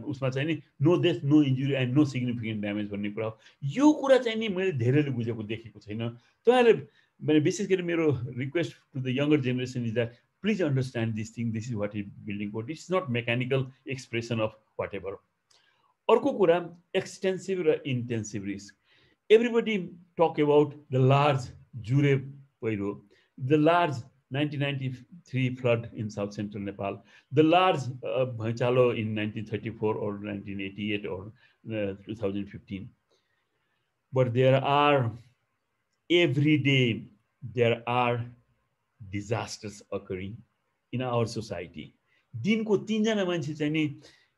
उसमा चाहिँ नि no death no injury and no significant damage भन्ने कुरा हो यो कुरा चाहिँ नि मैले धेरैले बुझेको देखेको छैन तपाईँहरूले मैले विशेष गरी मेरो request to the younger generation is that please understand this thing this is what is building code it's not mechanical expression of whatever अर्को कुरा एक्सटेन्सिभ र intensive risk everybody talk about the large Jure पहिरो the large 1993 flood in south central Nepal, the large Bhainchalo in 1934 or 1988 or 2015. But every day there are disasters occurring in our society. दिनको 3 जना मान्छे चाहिँ नि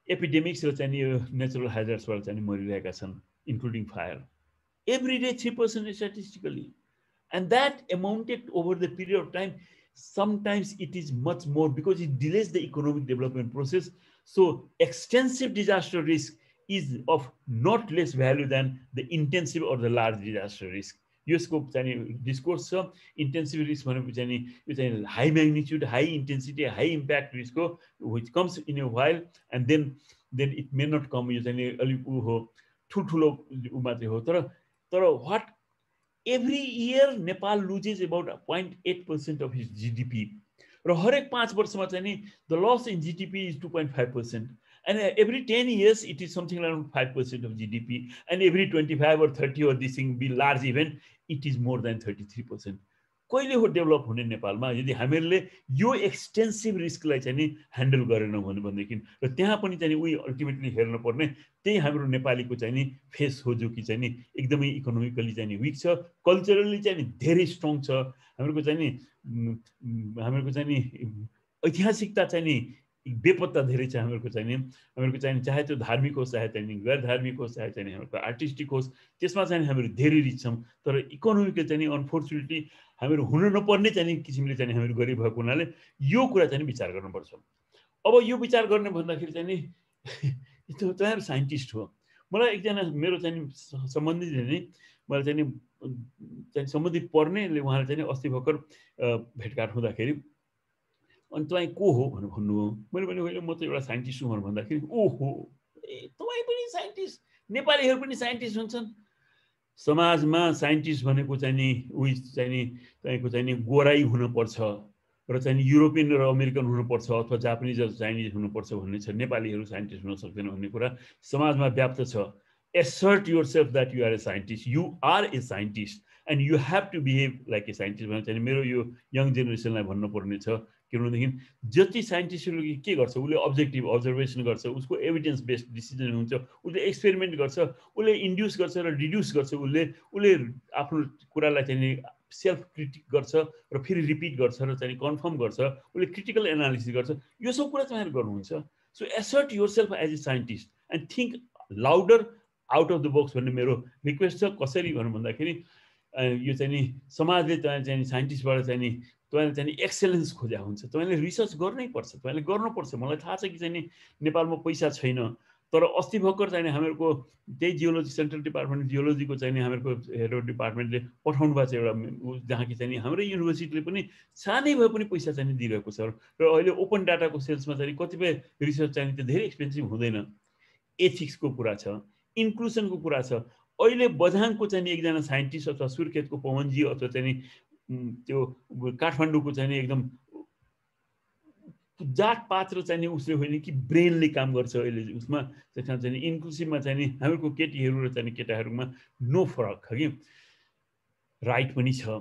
epidemics र चाहिँ नि natural हेजर्ड्सबाट चाहिँ नि मरिरहेका छन् including fire. Every day 3% statistically. And that amounted over the period of time. Sometimes it is much more because it delays the economic development process. So extensive disaster risk is of not less value than the intensive or the large disaster risk. यसको चाहिँ discourse छ intensive risk भनेको चाहिँ यो चाहिँ high magnitude high intensity high impact risk हो which comes in a while and then it may not come यो चाहिँ अलिक ऊ हो ठुल्ठुलो ऊ मात्रै हो तर what every year Nepal loses about 0.8% of its GDP. र हरेक 5 वर्षमा चाहिँ नि the loss in GDP is 2.5%. And every 10 years it is something around 5% of GDP. And every 25 or 30 or this thing be large event, it is more than 33%. कहिले हो develop हुने नेपालमा यदि हामीहरूले यो एक्सटेन्सिभ रिस्कलाई चाहिँ नि ह्यान्डल गरेनौँ भनेदेखि र त्यहाँ पनि चाहिँ उही अल्टिमेटली हेर्नु पर्ने त्यही हाम्रो नेपालीको चाहिँ नि फेस हो जो कि चाहिँ नि एकदमै इकोनोमिकली चाहिँ नि विक छ कल्चरली चाहिँ नि धेरै स्ट्रङ छ हामीहरूको चाहिँ नि ऐतिहासिकता चाहिँ नि बेपत्ता धेरै छ हामीहरूको चाहिँ चाहे त्यो धार्मिक होस् चाहे चाहिँ गैर धार्मिक होस् चाहे चाहिँ हामीहरूको आर्टिस्टिक होस् त्यसमा चाहिँ हामीहरू धेरै रिच छौँ तर इकोनोमिकल चाहिँ अनफोर्चुनेटली हामीहरू हुन नपर्ने चाहिँ किसिमले चाहिँ हामीहरू गरिरहेको हुनाले यो कुरा चाहिँ विचार गर्नुपर्छ अब यो विचार गर्ने भन्दाखेरि चाहिँ तपाईँहरू साइन्टिस्ट हो मलाई एकजना मेरो चाहिँ सम्बन्धित नि मलाई चाहिँ सम्बन्धित पर्नेले उहाँले चाहिँ अस्ति भर्खर भेटघाट हुँदाखेरि अनि तपाईँ को हो भनेर भन्नुभयो मैले भने होइन म त एउटा साइन्टिस्ट हुँ भनेर भन्दाखेरि ओहो ए तपाईँ पनि साइन्टिस्ट नेपालीहरू पनि साइन्टिस्ट हुन्छन् समाजमा साइन्टिस्ट भनेको चाहिँ नि उही चाहिँ नि तपाईँको चाहिँ नि गोराई हुनुपर्छ र चाहिँ युरोपियन र अमेरिकन हुनुपर्छ अथवा जापानिज र चाइनिज हुनुपर्छ भन्ने छ नेपालीहरू साइन्टिस्ट हुन सक्दैन भन्ने कुरा समाजमा व्याप्त छ assert yourself that you are a scientist you are a scientist and you have to behave like a scientist भनेर चाहिँ मेरो यो यङ जेनेरेसनलाई भन्नुपर्ने छ किनभनेदेखि जति साइन्टिस्टहरूले के गर्छ उसले अब्जेक्टिभ अब्जर्भेसन गर्छ उसको एभिडेन्स बेस्ड डिसिजन हुन्छ उसले एक्सपेरिमेन्ट गर्छ उसले इन्ड्युस गर्छ र डिड्युस गर्छ उसले आफ्नो कुरालाई चाहिँ सेल्फ क्रिटिक गर्छ र फेरि रिपिट गर्छ र चाहिँ कन्फर्म गर्छ उसले क्रिटिकल एनालिसिस गर्छ यो सब कुरा चाहिँ गर्नुहुन्छ so assert yourself as a scientist and think louder out of the box भन्ने मेरो रिक्वेस्ट छ कसरी भन्नु भन्दाखेरि यो चाहिँ नि समाजले चाहिँ साइन्टिस्टबाट चाहिँ नि तपाईँले चाहिँ एक्सेलेन्स खोज्या हुन्छ तपाईँले रिसर्च गर्नै पर्छ तपाईँले गर्नुपर्छ मलाई थाहा छ कि चाहिँ नि नेपालमा पैसा छैन तर अस्ति भर्खर चाहिँ हामीहरूको त्यही जियोलोजी सेन्ट्रल डिपार्टमेन्ट जियोलोजीको चाहिँ हामीहरूको हेड अफ डिपार्टमेन्टले पठाउनु भएको छ एउटा जहाँ कि चाहिँ हाम्रै युनिभर्सिटीले पनि सानै भए पनि पैसा चाहिँ दिइरहेको छ र अहिले ओपन डाटाको सेल्समा चाहिँ कतिपय रिसर्च चाहिँ त्यो धेरै एक्सपेन्सिभ हुँदैन एथिक्सको कुरा छ इन्क्लुजनको कुरा छ अहिले बझाङको चाहिँ एकजना साइन्टिस्ट अथवा सुर्खेतको पवनजी अथवा चाहिँ त्यो काठमाडौँको चाहिँ एकदम जातपात र चाहिँ उसले होइन कि ब्रेनले काम गर्छ अहिले उसमा चाहिँ इन्क्लुसिभमा चाहिँ हामीहरूको केटीहरू र चाहिँ केटाहरूमा नो फरक छ कि राइट पनि छ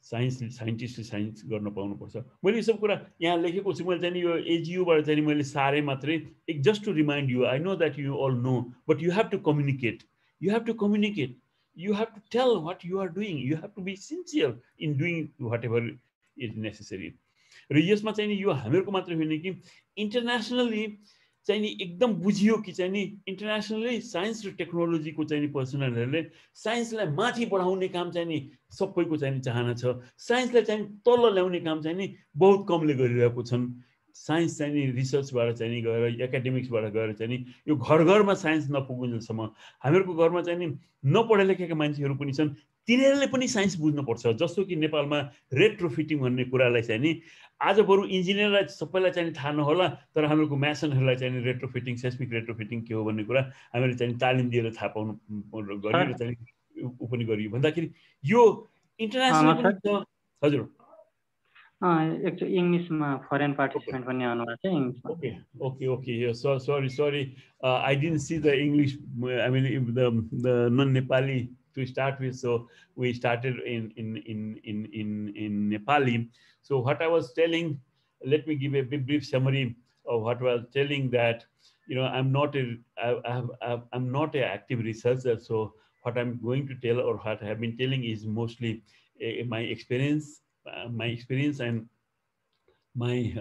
साइन्टिस्टले साइन्स गर्न पाउनुपर्छ मैले यो सब कुरा यहाँ लेखेको छु मैले चाहिँ यो एजियुबाट चाहिँ मैले सारे मात्रै just to remind you I know that you all know but you have to communicate you have to tell what you are doing you have to be sincere in doing whatever is necessary र यसमा चाहिँ यो हामीहरूको मात्र होइन कि internationally चाहिँ नि एकदम बुझियो कि चाहिँ नि इन्टरनेसनली साइन्स र टेक्नोलोजीको चाहिँ पर्सनलहरूले साइन्सलाई माथि बढाउने काम चाहिँ नि सबैको चाहिँ चाहना छ साइन्सलाई चाहिँ तल ल्याउने काम चाहिँ नि बहुत कमले गरिरहेको छन् साइन्स चाहिँ नि रिसर्चबाट चाहिँ नि गएर एकाडेमिक्सबाट गएर चाहिँ नि यो घर घरमा साइन्स नपुगुन्जेलसम्म हामीहरूको घरमा चाहिँ नि नपढे लेखेका मान्छेहरू पनि छन् तिनीहरूले पनि साइन्स बुझ्नुपर्छ जस्तो कि नेपालमा रेट्रोफिटिङ भन्ने कुरालाई चाहिँ नि आज बरु इन्जिनियरलाई सबैलाई चाहिँ थाहा नहोला तर हामीहरूको म्यासनहरूलाई चाहिँ रेट्रोफिटिङ सेस्मिक रेट्रोफिटिङ के हो भन्ने कुरा हामीले चाहिँ तालिम दिएर थाहा पाउनु गरियो र चाहिँ ऊ पनि गरियो भन्दाखेरि यो इन्टरनेसनल हजुर एक्चुअली इङ्ग्लिसमा फरेन पार्टिसिपेन्ट पनि आउनुभएको छ इङ्ग्लिसमा okay sorry I didn't see the English I mean the non-Nepali to start with so we started in Nepali so what I was telling let me give a brief summary of what I was telling that you know I'm not a active researcher so what I'm going to tell or what I have been telling is mostly my experience and my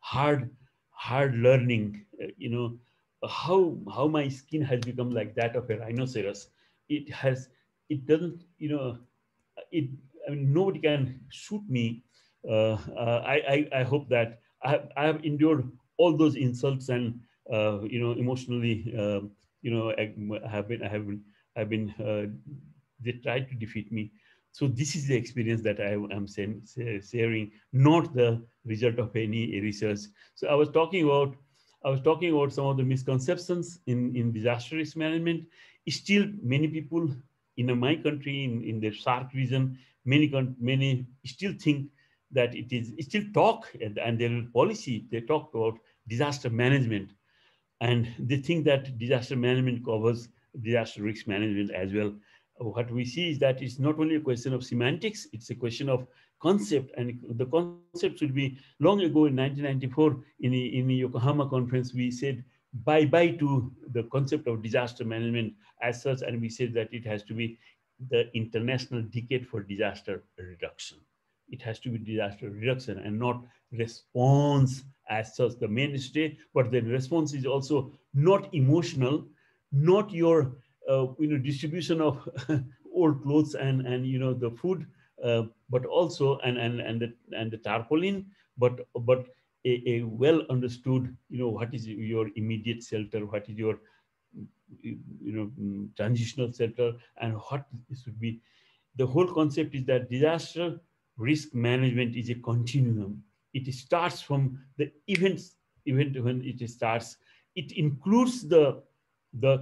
hard learning you know how my skin has become like that of a rhinoceros it doesn't you know I mean nobody can shoot me I hope that I have endured all those insults and you know emotionally you know I have been they tried to defeat me so this is the experience that I am sharing not the result of any research so I was talking about some of the misconceptions in disaster risk management still many people in my country in the SAARC region many still think that it is still talk and their policy they talk about disaster management and they think that disaster management covers disaster risk management as well what we see is that it's not only a question of semantics, it's a question of concept. And the concept should be long ago in 1994 in the Yokohama conference, we said bye-bye to the concept of disaster management as such. And we said that it has to be the international decade for disaster reduction. It has to be disaster reduction and not response as such, the mainstay. But the response is also not emotional, not your distribution of old clothes and the food, but also and the tarpaulin, but a well understood, what is your immediate shelter, what is your transitional shelter, and what should be. The whole concept is that disaster risk management is a continuum. It starts from the event when it starts. It includes the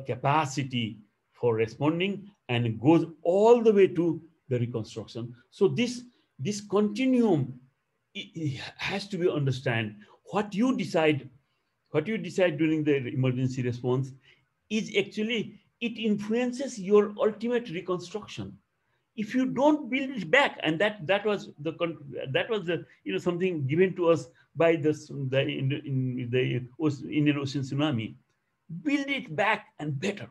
capacity for responding, and it goes all the way to the reconstruction. So this continuum, it has to be understand. What you decide during the emergency response is actually, it influences your ultimate reconstruction. If you don't build it back, and that was the something given to us by the Indian Ocean tsunami, build it back and better.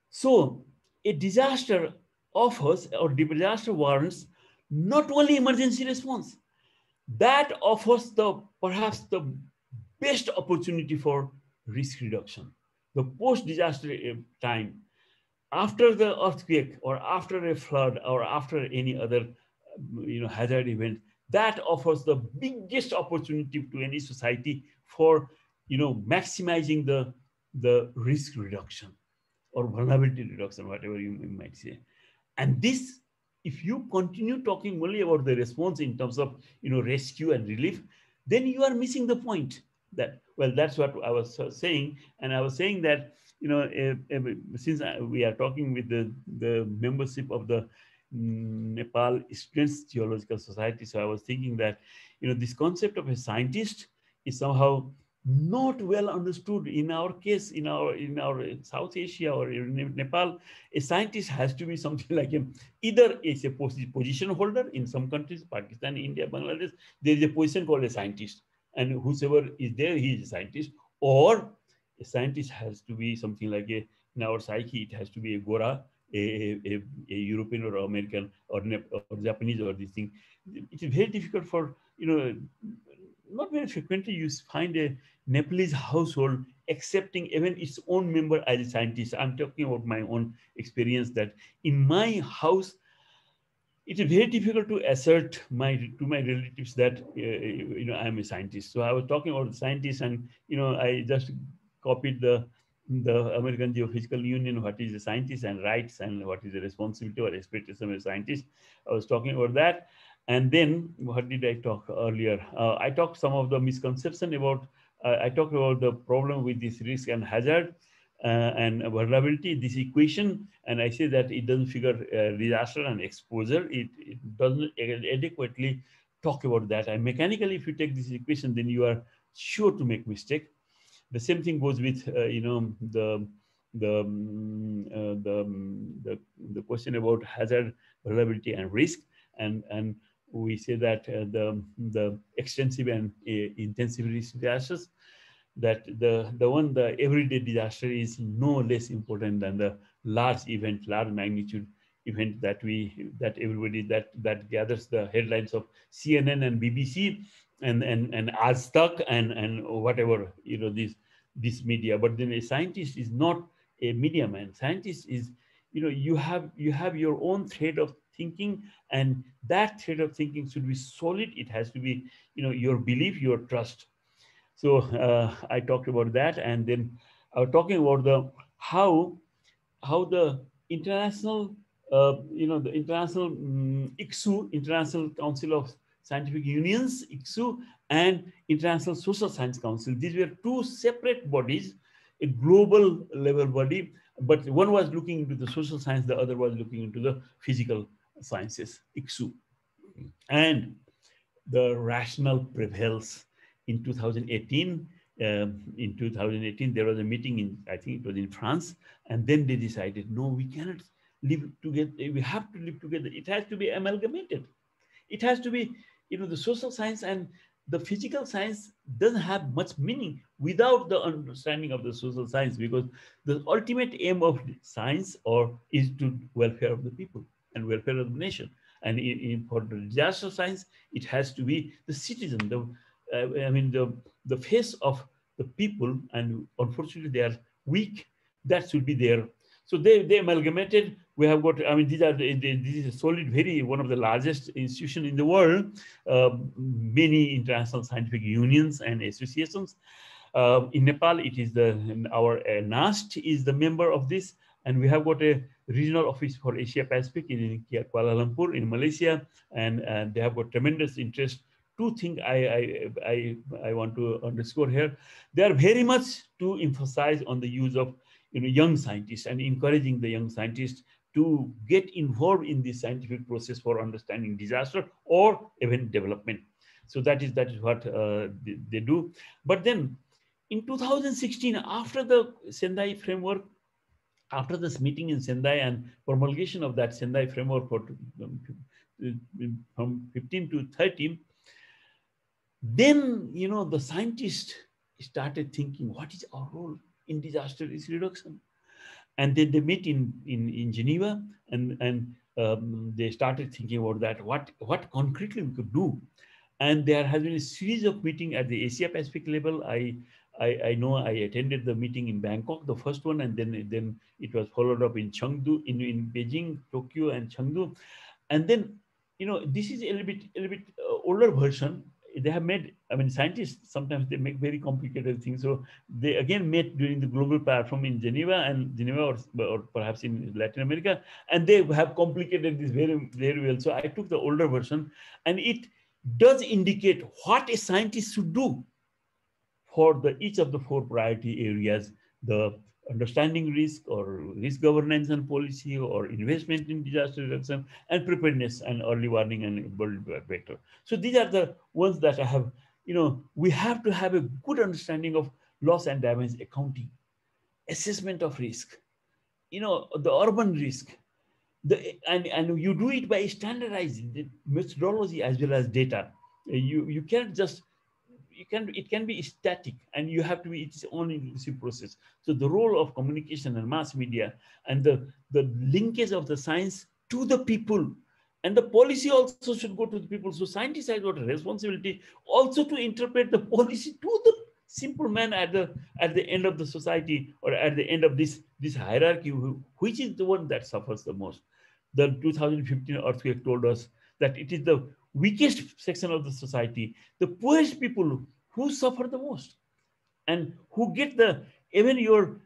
So a disaster offers, or disaster warrants, not only emergency response, that offers perhaps the best opportunity for risk reduction. The post-disaster time, after the earthquake or after a flood or after any other hazard event, that offers the biggest opportunity to any society for maximizing the risk reduction or vulnerability reduction, whatever you might say. And this, if you continue talking only about the response in terms of rescue and relief, then you are missing the point. That, well, that's what I was saying. And I was saying that since we are talking with the membership of the Nepal Students Geological Society, so I was thinking that this concept of a scientist is somehow not well understood in our case, in our South Asia or in Nepal. A scientist has to be something like either is a position holder. In some countries, Pakistan, India, Bangladesh, there is a position called a scientist, and whosoever is there, he is a scientist. Or a scientist has to be something like in our psyche, it has to be a Gora, a European or American or Japanese or this thing. It is very difficult for, not very frequently you find a Nepalese household accepting even its own member as a scientist. I'm talking about my own experience, that in my house, it is very difficult to assert to my relatives that I am a scientist. So I was talking about the scientists, and I just copied the American Geophysical Union, what is a scientist and rights and what is the responsibility or expectation of a scientist. I was talking about that. And then what did I talk earlier? I talked some of the misconception about, I talked about the problem with this risk and hazard and vulnerability, this equation. And I say that it doesn't figure disaster and exposure. It doesn't adequately talk about that. And mechanically, if you take this equation, then you are sure to make mistake. The same thing goes with the question about hazard, vulnerability, and risk. And we say that the extensive and intensive risk disasters, that the everyday disaster is no less important than the large event, large magnitude event that everybody that gathers the headlines of CNN and BBC and Aaj Tak and whatever this media. But then a scientist is not a media man. Scientist is, you have your own thread of thinking, and that thread of thinking should be solid. It has to be your belief, your trust. So I talked about that, and then I was talking about how the international the international ICSU, International Council of Scientific Unions, ICSU, and International Social Science Council. These were two separate bodies, a global level body, but one was looking into the social science, the other was looking into the physical sciences, ICSU. And the rationale prevails. In 2018, there was a meeting in, I think it was in France, and then they decided, no, we cannot live together. We have to live together. It has to be amalgamated. It has to be, the social science and the physical science doesn't have much meaning without the understanding of the social science, because the ultimate aim of science is to welfare of the people and welfare of the nation. And for the disaster science, it has to be the citizen, the face of the people, and unfortunately they are weak. That should be there. So they amalgamated. We have got, this is solid, one of the largest institutions in the world, many international scientific unions and associations. In Nepal, it is our NAST is the member of this, and we have got a regional office for Asia Pacific in Kuala Lumpur in Malaysia, and they have got tremendous interest. Two things I want to underscore here: they are very much to emphasize on the use of young scientists and encouraging the young scientists to get involved in this scientific process for understanding disaster or even development. So that is what they do. But then in 2016, after the Sendai framework, after this meeting in Sendai and promulgation of that Sendai framework from 15 to 13, then the scientists started thinking, what is our role in disaster risk reduction? And then they meet in Geneva, and they started thinking about that, what concretely we could do. And there has been a series of meetings at the Asia Pacific level. I know I attended the meeting in Bangkok, the first one, and then it was followed up in Chengdu, in Beijing, Tokyo, and Chengdu. And then, this is a little bit older version. They have made, scientists, sometimes they make very complicated things. So they again met during the global platform in Geneva, or perhaps in Latin America, and they have complicated this very, very well. So I took the older version, and it does indicate what a scientist should do for each of the 4 priority areas: the understanding risk, or risk governance and policy, or investment in disaster reduction, and preparedness and early warning and world vector. So these are the ones that I have, we have to have a good understanding of loss and damage accounting, assessment of risk, the urban risk, and you do it by standardizing the methodology as well as data. You can't just, it can be static, and you have to be its own inclusive process. So the role of communication and mass media, and the linkage of the science to the people, and the policy also should go to the people. So scientists have got a responsibility also to interpret the policy to the simple man at the end of the society, or at the end of this hierarchy, which is the one that suffers the most. The 2015 earthquake told us that it is the weakest section of the society, the poorest people, who suffer the most, and who get even your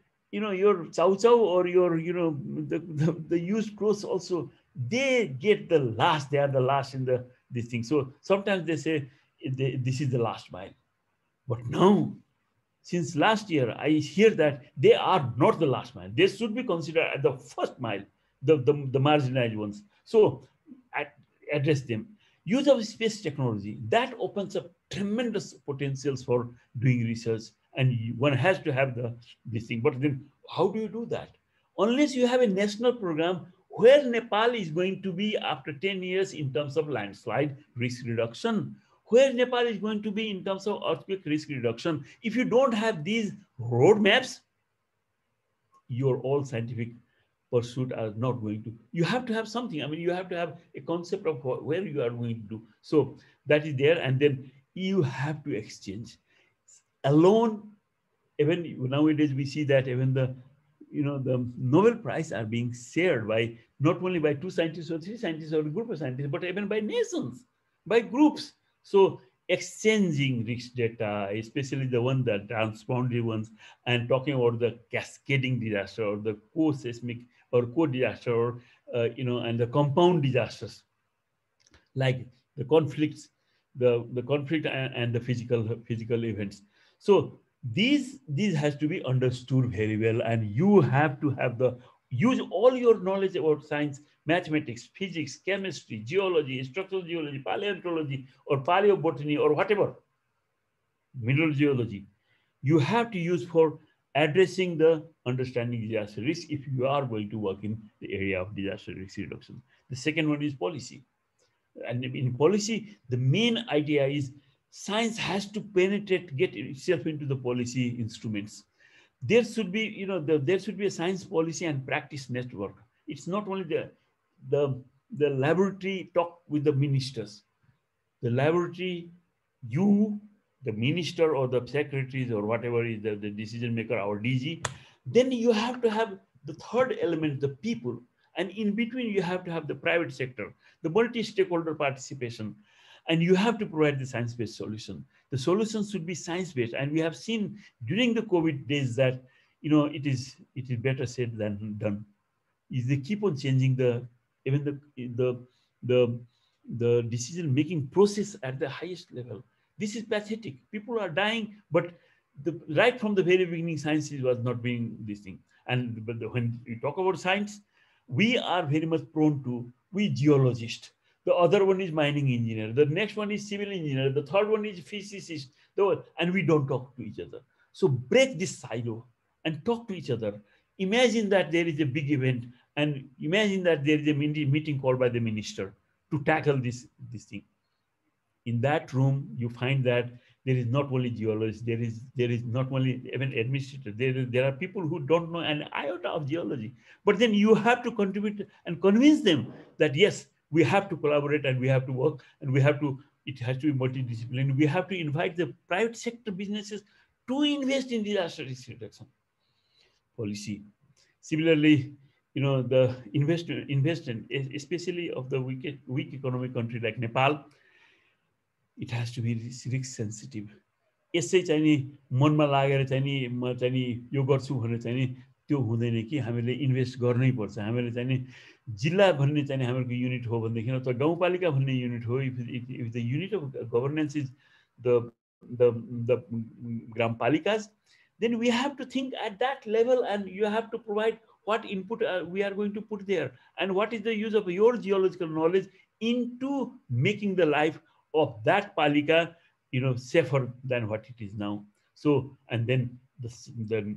chow chow, or your the used clothes also, they get the last. They are the last in this thing. So sometimes they say this is the last mile, but now, since last year, I hear that they are not the last mile. They should be considered at the first mile, the marginalized ones. So address them. Use of space technology, that opens up tremendous potentials for doing research, and one has to have this thing. But then how do you do that? Unless you have a national program where Nepal is going to be after 10 years in terms of landslide risk reduction, where Nepal is going to be in terms of earthquake risk reduction. If you don't have these roadmaps, your all scientific pursuit are not going to. You have to have something. You have to have a concept of where you are going to do. So that is there, and then you have to exchange. Alone, even nowadays we see that even the Nobel Prize are being shared by not only by 2 scientists or 3 scientists or a group of scientists, but even by nations, by groups. So exchanging risk data, especially the one that transboundary ones, and talking about the cascading disaster, or the co-seismic or co-disaster, and the compound disasters, like the conflicts, the conflict and the physical events. So these has to be understood very well, and you have to have use all your knowledge about science, mathematics, physics, chemistry, geology, structural geology, paleontology, or paleobotany, or whatever, mineral geology. You have to use for addressing the understanding disaster risk if you are going to work in the area of disaster risk reduction. The second one is policy. And in policy, the main idea is science has to penetrate, get itself into the policy instruments. There should be, there should be a science policy and practice network. It's not only the the laboratory talk with the ministers. The laboratory, you, the minister or the secretaries or whatever is the decision maker, our DG, then you have to have the third element, the people. And in between, you have to have the private sector, the multi-stakeholder participation. And you have to provide the science-based solution. The solution should be science-based. And we have seen during the COVID days that, it is better said than done. Is they keep on changing even the decision-making process at the highest level. This is pathetic. People are dying, but right from the very beginning, science was not being this thing. And when we talk about science, we are very much prone to, we geologist. The other one is mining engineer. The next one is civil engineer. The third one is physicist. And we don't talk to each other. So break this silo and talk to each other. Imagine that there is a big event, and imagine that there is a meeting called by the minister to tackle this thing. In that room, you find that there is not only geologists, there is not only even administrators, there are people who don't know an iota of geology. But then you have to contribute and convince them that yes, we have to collaborate and we have to work and it has to be multidisciplinary. We have to invite the private sector businesses to invest in disaster risk reduction policy. Similarly, the investment, especially of the weak economic country like Nepal, it has to be risk sensitive. यसै चाहिँ नि मनमा लागेर चाहिँ नि म चाहिँ नि यो गर्छु भने चाहिँ नि त्यो हुँदैन कि हामीले इन्भेस्ट गर्नै पर्छ. हामीले चाहिँ नि जिल्ला भन्ने चाहिँ हाम्रो युनिट हो भनेदेखि अथवा गाउँपालिका भन्ने युनिट हो, if the unit of governance is the gram palikas, then we have to think at that level, and you have to provide what input we are going to put there, and what is the use of your geological knowledge into making the life of that palika, safer than what it is now. So, and then the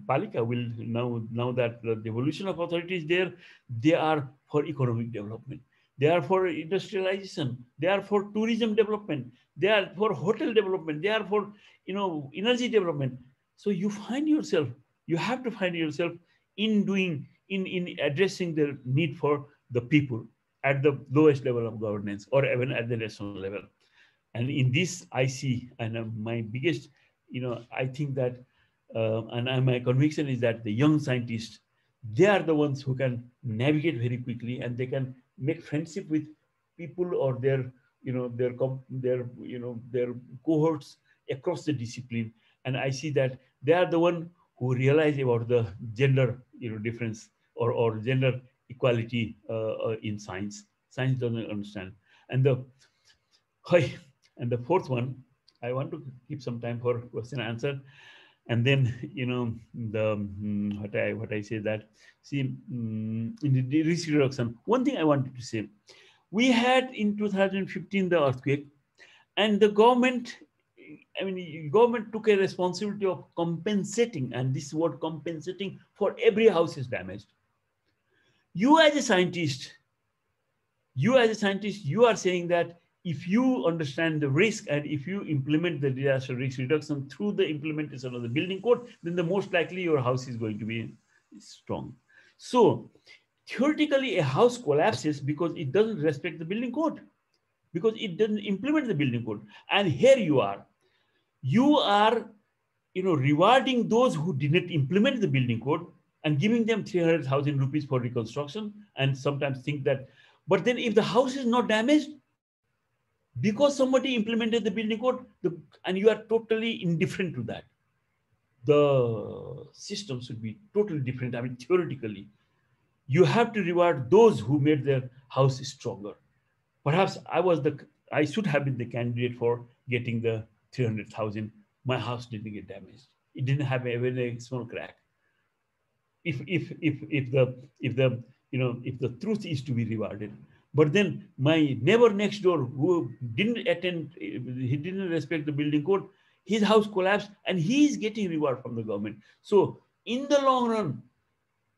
palika will now that the devolution of authority is there, they are for economic development, they are for industrialization, they are for tourism development, they are for hotel development, they are for energy development. So you have to find yourself in addressing the need for the people at the lowest level of governance or even at the national level. And in this, I see, and my biggest, I think that, and my conviction is that the young scientists, they are the ones who can navigate very quickly, and they can make friendship with people or their cohorts across the discipline. And I see that they are the one who realize about the gender, difference or gender equality in science. Science doesn't understand. And the fourth one, I want to keep some time for question and answer. And then, what I say that, see, in the risk reduction, one thing I wanted to say, we had in 2015 the earthquake, and the government, government took a responsibility of compensating, and this word compensating, for every house is damaged. You as a scientist, you are saying that if you understand the risk and if you implement the disaster risk reduction through the implementation of the building code, then the most likely your house is going to be strong. So theoretically, a house collapses because it doesn't respect the building code, because it doesn't implement the building code. And here you are rewarding those who didn't implement the building code and giving them 300,000 rupees for reconstruction, and sometimes think that, but then if the house is not damaged, because somebody implemented the building code, and you are totally indifferent to that, the system should be totally different. Theoretically, you have to reward those who made their house stronger. Perhaps I should have been the candidate for getting the 300,000. My house didn't get damaged. It didn't have even a small crack. If the truth is to be rewarded. But then my neighbor next door who didn't he didn't respect the building code, his house collapsed and he is getting reward from the government. So in the long run,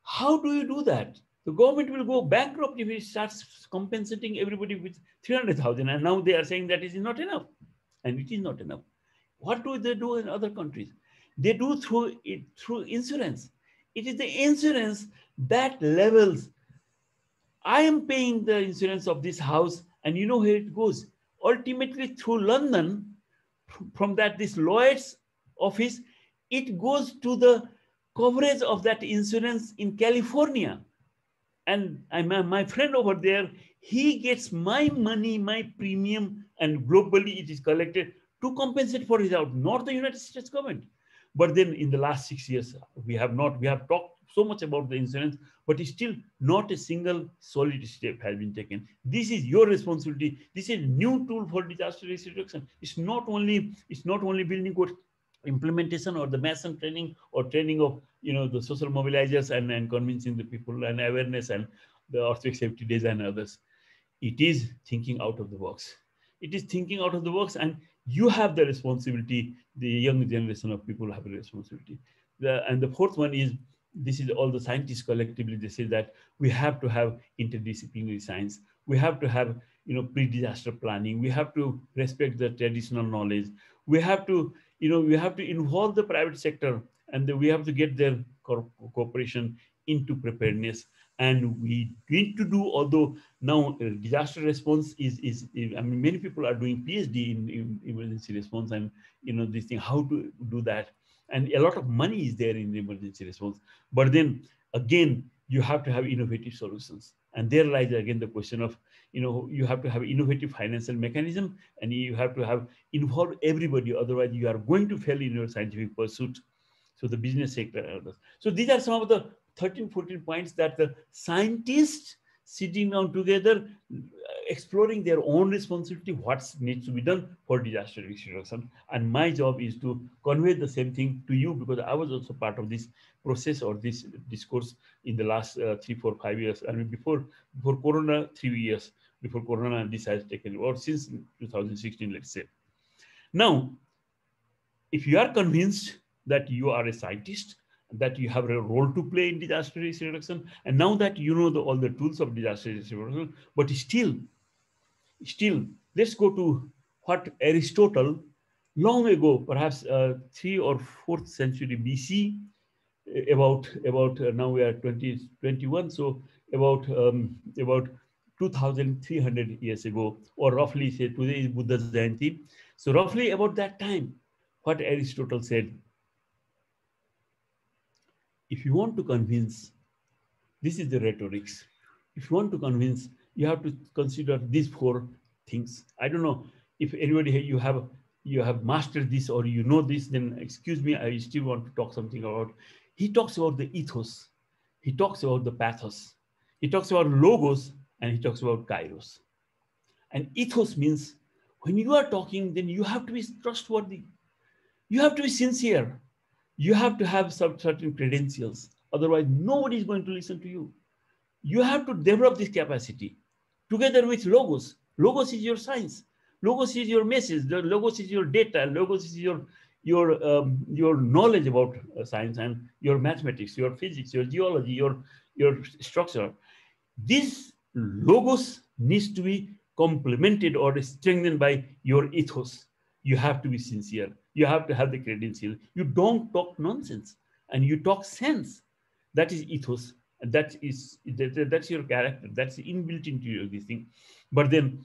how do you do that? The government will go bankrupt if it starts compensating everybody with 300,000. And now they are saying that it is not enough. And it is not enough. What do they do in other countries? They do through insurance. It is the insurance that levels I am paying the insurance of this house, and you know where it goes? Ultimately through London, from this lawyer's office, it goes to the coverage of that insurance in California. And my friend over there, he gets my money, my premium, and globally it is collected to compensate for his out, not the United States government. But then in the last 6 years, we have talked so much about the insurance, but still not a single solid step has been taken. This is your responsibility. This is a new tool for disaster risk reduction. It's not only building code implementation or the mason training or training of the social mobilizers and convincing the people and awareness and the earthquake safety days and others. It is thinking out of the box. It is thinking out of the box, and you have the responsibility. The young generation of people have a responsibility. And the fourth one is, this is all the scientists collectively, they say that we have to have interdisciplinary science. We have to have pre-disaster planning. We have to respect the traditional knowledge. We have to involve the private sector, and we have to get their cooperation into preparedness. And we need to do, although now disaster response is I mean, many people are doing PhD in emergency response and this thing, how to do that. And a lot of money is there in the emergency response. But then again, you have to have innovative solutions. And there lies again the question of, you have to have innovative financial mechanism, and you have to have involve everybody. Otherwise, you are going to fail in your scientific pursuit. So the business sector. So these are some of the 13, 14 points that the scientists sitting down together, exploring their own responsibility, what needs to be done for disaster risk reduction. And my job is to convey the same thing to you, because I was also part of this process or this discourse in the last 3, 4, 5 years. I mean, before Corona, 3 years before Corona, this has taken, or since 2016, let's say. Now, if you are convinced that you are a scientist, that you have a role to play in disaster risk reduction, and now that you know all the tools of disaster risk reduction, but still, let's go to what Aristotle, long ago, perhaps 3rd or 4th century BC, about now we are 2021, so about 2,300 years ago, or roughly, say today is Buddha Jayanti. So roughly about that time, what Aristotle said, if you want to convince, this is the rhetorics. If you want to convince, you have to consider these 4 things. I don't know if anybody here you have mastered this or you know this, then excuse me, I still want to talk something about. He talks about the ethos. He talks about the pathos. He talks about logos, and he talks about kairos. And ethos means when you are talking, then you have to be trustworthy. You have to be sincere. You have to have some certain credentials. Otherwise, nobody is going to listen to you. You have to develop this capacity together with logos. Logos is your science. Logos is your message. The logos is your data. Logos is your knowledge about science and your mathematics, your physics, your geology, your structure. This logos needs to be complemented or strengthened by your ethos. You have to be sincere. You have to have the credential. You don't talk nonsense, and you talk sense. That is ethos. That's your character. That's inbuilt into your this thing. But then,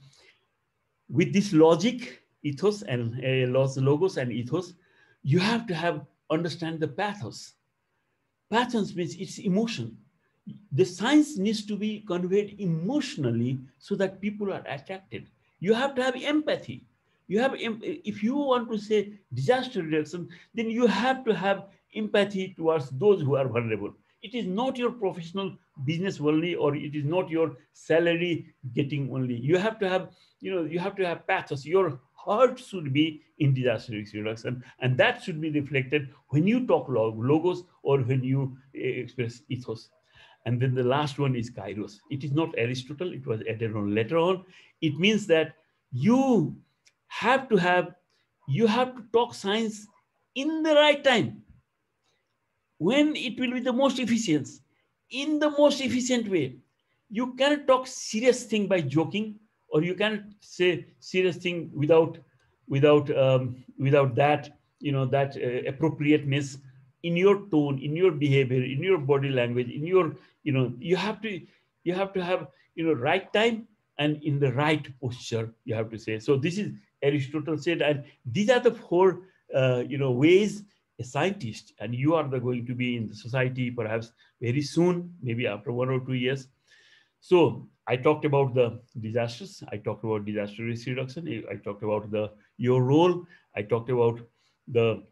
with this logic, ethos and logos and ethos, you have to understand the pathos. Pathos means it's emotion. The science needs to be conveyed emotionally so that people are attracted. You have to have empathy. If you want to say disaster reduction, then you have to have empathy towards those who are vulnerable. It is not your professional business only, or it is not your salary getting only. You have to have, you have to have pathos. Your heart should be in disaster risk reduction, and that should be reflected when you talk logos or when you express ethos. And then the last one is kairos. It is not Aristotle. It was added on later on. It means that you have to talk science in the right time, when it will be the most efficient, in the most efficient way. You cannot talk serious thing by joking, or you cannot say serious thing without that, appropriateness in your tone, in your behavior, in your body language, in your, you have to, you have to have, right time and in the right posture, you have to say. So this is Aristotle said, and these are the four, ways a scientist, and you are going to be in the society perhaps very soon, maybe after 1 or 2 years. So I talked about the disasters. I talked about disaster risk reduction. I talked about your role. I talked about the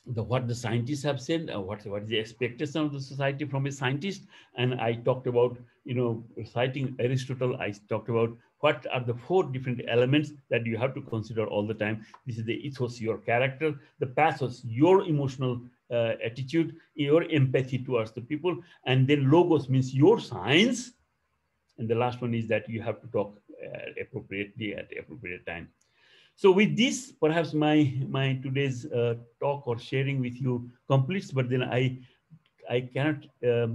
what the scientists have said, what is the expectation of the society from a scientist. And I talked about, citing Aristotle, I talked about what are the 4 different elements that you have to consider all the time. This is the ethos, your character; the pathos, your emotional attitude, your empathy towards the people; and then logos means your science. And the last one is that you have to talk appropriately at the appropriate time. So with this, perhaps my today's talk or sharing with you completes. But then I cannot I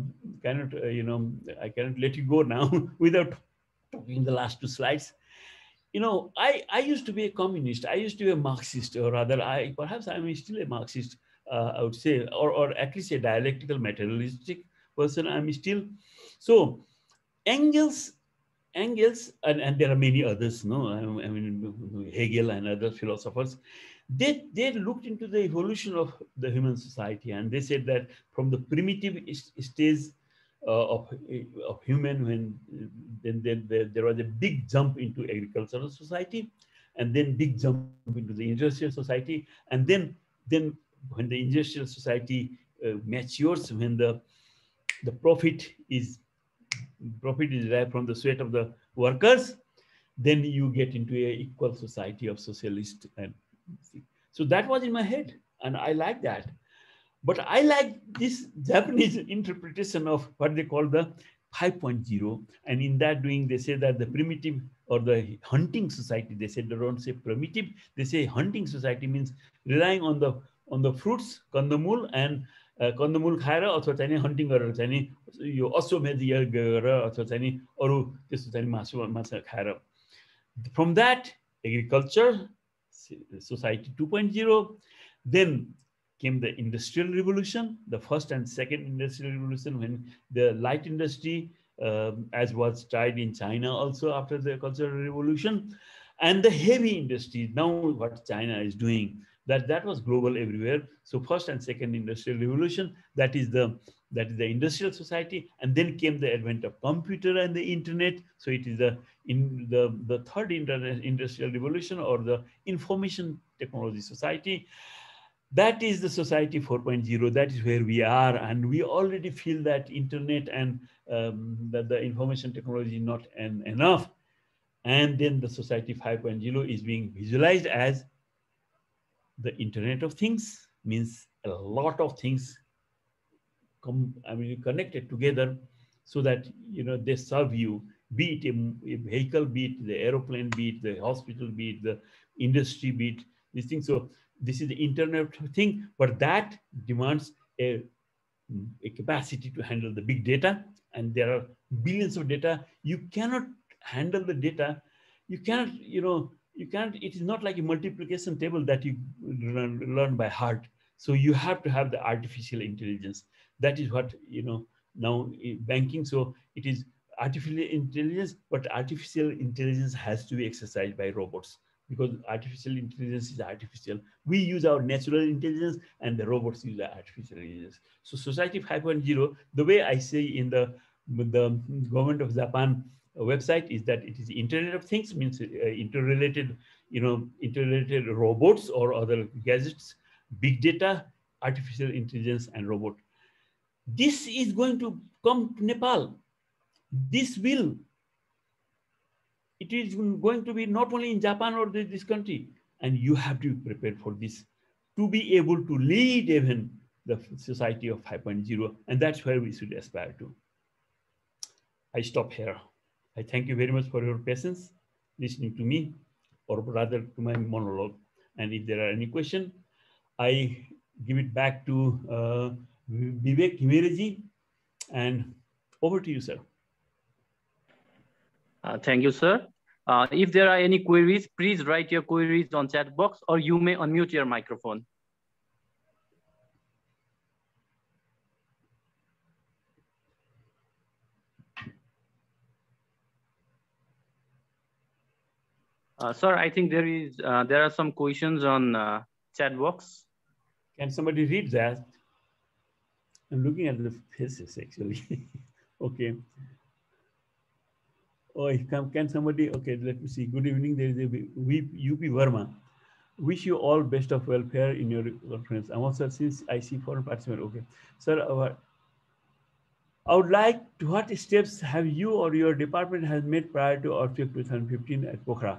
cannot let you go now without talking the last 2 slides. I used to be a communist. I used to be a Marxist, or rather, perhaps I'm still a Marxist. I would say, or at least a dialectical materialistic person. I'm still. So Engels, and there are many others, no? I mean, Hegel and other philosophers, they looked into the evolution of the human society, and they said that from the primitive stage of human, when then there was a big jump into agricultural society, and then big jump into the industrial society, and then when the industrial society matures, when the profit is derived from the sweat of the workers, then you get into a equal society of socialist. And so that was in my head, and I like that. But I like this Japanese interpretation of what they call the 5.0. And in that doing, they say that the primitive or the hunting society, they said they don't say primitive, they say hunting society means relying on the fruits, kandamul, and कन्दमूल खाएर अथवा चाहिँ hunting गरेर चाहिँ नि यो अश्वमेध गरेर अथवा चाहिँ नि अरू त्यस्तो चाहिँ माछा खाएर. From that, agriculture society 2.0, then came the industrial revolution, the first and second industrial revolution, when the light industry, as was tried in China also after the Cultural Revolution, and the heavy industry, now what China is doing, that was global everywhere. So first and second industrial revolution, that is the industrial society, and then came the advent of computer and the internet. So it is the third industrial revolution, or the information technology society. That is the society 4.0. That is where we are, and we already feel that internet and that the information technology is not enough. And then the society 5.0 is being visualized as the Internet of Things, means a lot of things connected together, so that they serve you, be it a vehicle, be it the aeroplane, be it the hospital, be it the industry, be it these things. So this is the Internet of Things, but that demands a capacity to handle the big data, and there are billions of data. You cannot handle the data. You cannot, it is not like a multiplication table that you learn by heart. So you have to have the artificial intelligence. That is what, now in banking. So it is artificial intelligence, but artificial intelligence has to be exercised by robots, because artificial intelligence is artificial. We use our natural intelligence, and the robots use the artificial intelligence. So society 5.0, the way I say in the government of Japan website, is that it is Internet of Things, means interrelated robots or other gadgets, big data, artificial intelligence, and robot. This is going to come to Nepal. It is going to be not only in Japan or this country, and you have to be prepared for this to be able to lead even the society of 5.0, and that's where we should aspire to. I stop here. I thank you very much for your patience listening to me, or rather to my monologue. And if there are any questions, I give it back to Vivek Himereji, and over to you, sir. Thank you, sir. If there are any queries, please write your queries on chat box, or you may unmute your microphone. Sir, I think there are some questions on chat box. Can somebody read that? I'm looking at the faces actually. Okay. Oh, can somebody? Okay, let me see. Good evening. There is a UP Verma. Wish you all best of welfare in your conference. I'm also, since I see foreign participant. Okay, sir. I would like to, what steps have you or your department has made prior to earthquake 2015 at Pokhara?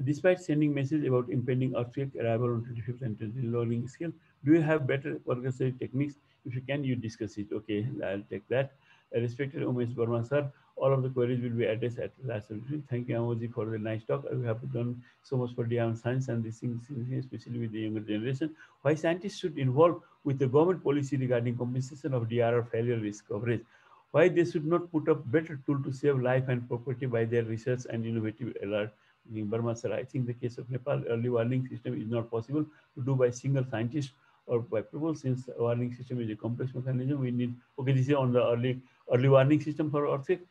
Despite sending message about impending earthquake arrival on 25th and 20th learning scale, do you have better organization techniques? If you can, you discuss it. Okay, I'll take that. Respected Umesh Burma sir, all of the queries will be addressed at the last session. Thank you, Amoji, for the nice talk. We have done so much for DIY science and these things, especially with the younger generation. Why scientists should involve with the government policy regarding compensation of DRR failure risk coverage? Why they should not put up better tool to save life and property by their research and innovative alert? Burma sir, I think the case of Nepal, early warning system is not possible to do by single scientist or by people, since warning system is a complex mechanism. We need, okay, this is on the early warning system for earthquake.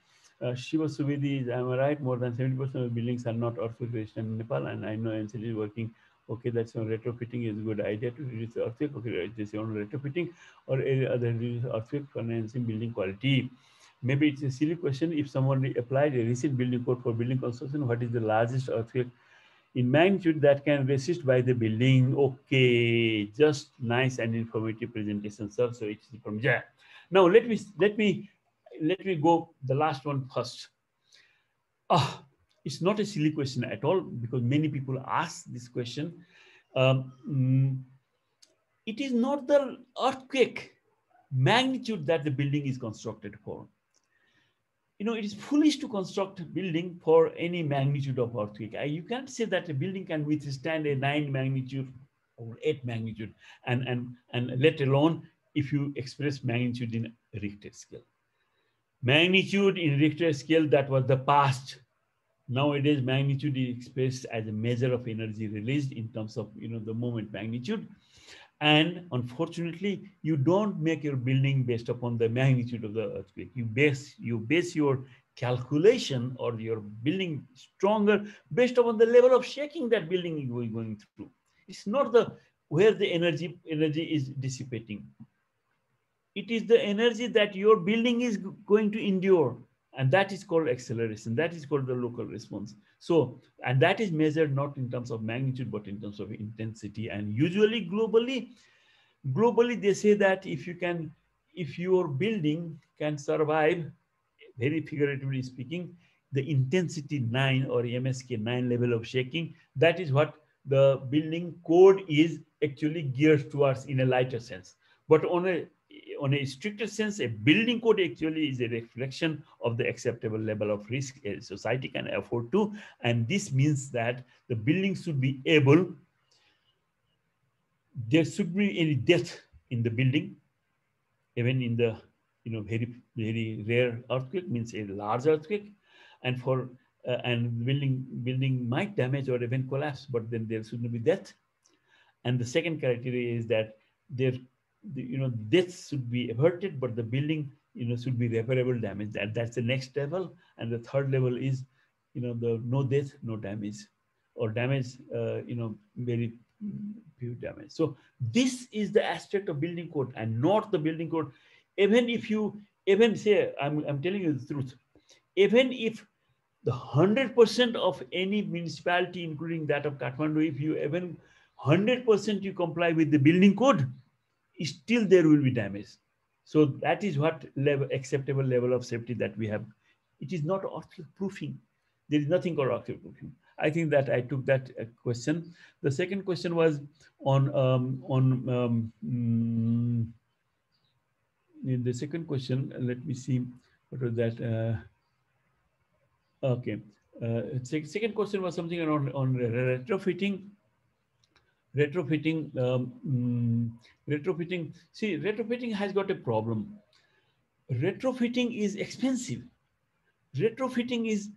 Shiva Subedi, am I right? More than 70% of buildings are not earthquake resistant in Nepal, and I know NCT is working. Okay, that's on retrofitting is a good idea to reduce the earthquake. Okay, this is on retrofitting or any other reduce earthquake for enhancing building quality. Maybe it's a silly question. If someone applied a recent building code for building construction, what is the largest earthquake in magnitude that can resist by the building? Okay, just nice and informative presentation, sir. So it's from Jack. Now let me go the last one first. It's not a silly question at all, because many people ask this question. It is not the earthquake magnitude that the building is constructed for. You know, it is foolish to construct a building for any magnitude of earthquake. You can't say that a building can withstand a 9 magnitude or 8 magnitude, and let alone if you express magnitude in Richter scale. Magnitude in Richter scale, that was the past. Nowadays, magnitude is expressed as a measure of energy released in terms of, you know, the moment magnitude. And unfortunately, you don't make your building based upon the magnitude of the earthquake. You base your calculation or your building stronger based upon the level of shaking that building is going through. It's not the where the energy is dissipating. It is the energy that your building is going to endure. And that is called acceleration. That is called the local response. So, and that is measured not in terms of magnitude, but in terms of intensity. And usually globally, they say that if your building can survive, very figuratively speaking, the intensity 9 or MSK 9 level of shaking, that is what the building code is actually geared towards in a lighter sense. But on a stricter sense, a building code actually is a reflection of the acceptable level of risk a society can afford to. And this means that the building should be able, there should be any death in the building, even in the, you know, very, very rare earthquake, means a large earthquake, and for and building might damage or even collapse, but then there shouldn't be death. And the second criteria is that death should be averted, but the building, you know, should be reparable damage. That's the next level. And the third level is, you know, the no death, no damage, or damage, very few damage. So this is the aspect of building code, and not the building code. Even if you say, I'm telling you the truth, even if the 100% of any municipality, including that of Kathmandu, if you even 100% you comply with the building code, still there will be damage. So that is what acceptable level of safety that we have. It is not earthquake proofing. There is nothing called earthquake proofing. I think that I took that question. The second question was on the second question. Let me see, what was that? Okay. Second question was something around on retrofitting. Retrofitting. See, retrofitting has got a problem. Retrofitting is expensive. Retrofitting is,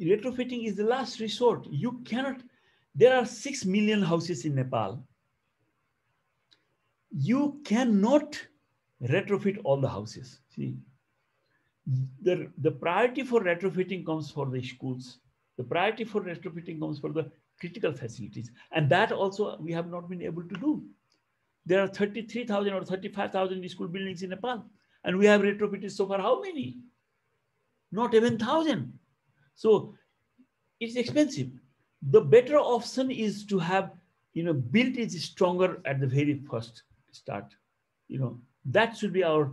retrofitting is the last resort. You cannot. There are 6 million houses in Nepal. You cannot retrofit all the houses. See, the priority for retrofitting comes for the schools, The priority for retrofitting comes for the critical facilities. And that also we have not been able to do. There are 33,000 or 35,000 school buildings in Nepal. And we have retrofitted so far how many? Not even 1,000. So it's expensive. The better option is to have, build is stronger at the very first start. That should be our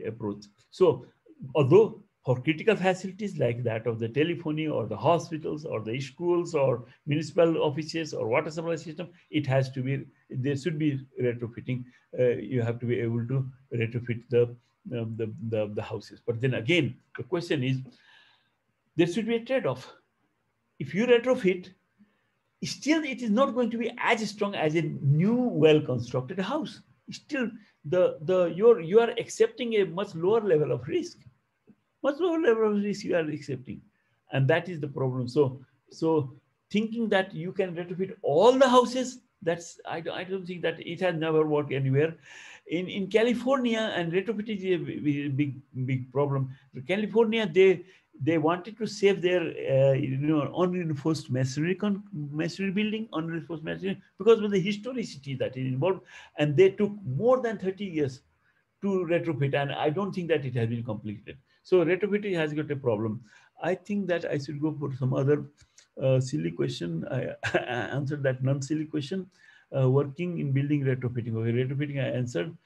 approach. So although for critical facilities like that of the telephony or the hospitals or the schools or municipal offices or water supply system, it has to be, there should be retrofitting. You have to be able to retrofit the houses. But then again, the question is, there should be a trade-off. If you retrofit, still it is not going to be as strong as a new, well-constructed house. Still, you are accepting a much lower level of risk. Much lower level of risk you are accepting, and that is the problem. So thinking that you can retrofit all the houses, that's I don't think that it has never worked anywhere. In California, and retrofit is a big problem. In California, they wanted to save their unreinforced masonry building, unreinforced masonry, because of the historicity that is involved, and they took more than 30 years to retrofit, and I don't think that it has been completed. So retrofitting has got a problem. I think that I should go for some other silly question. I answered that non-silly question. Working in building retrofitting. Okay, retrofitting I answered.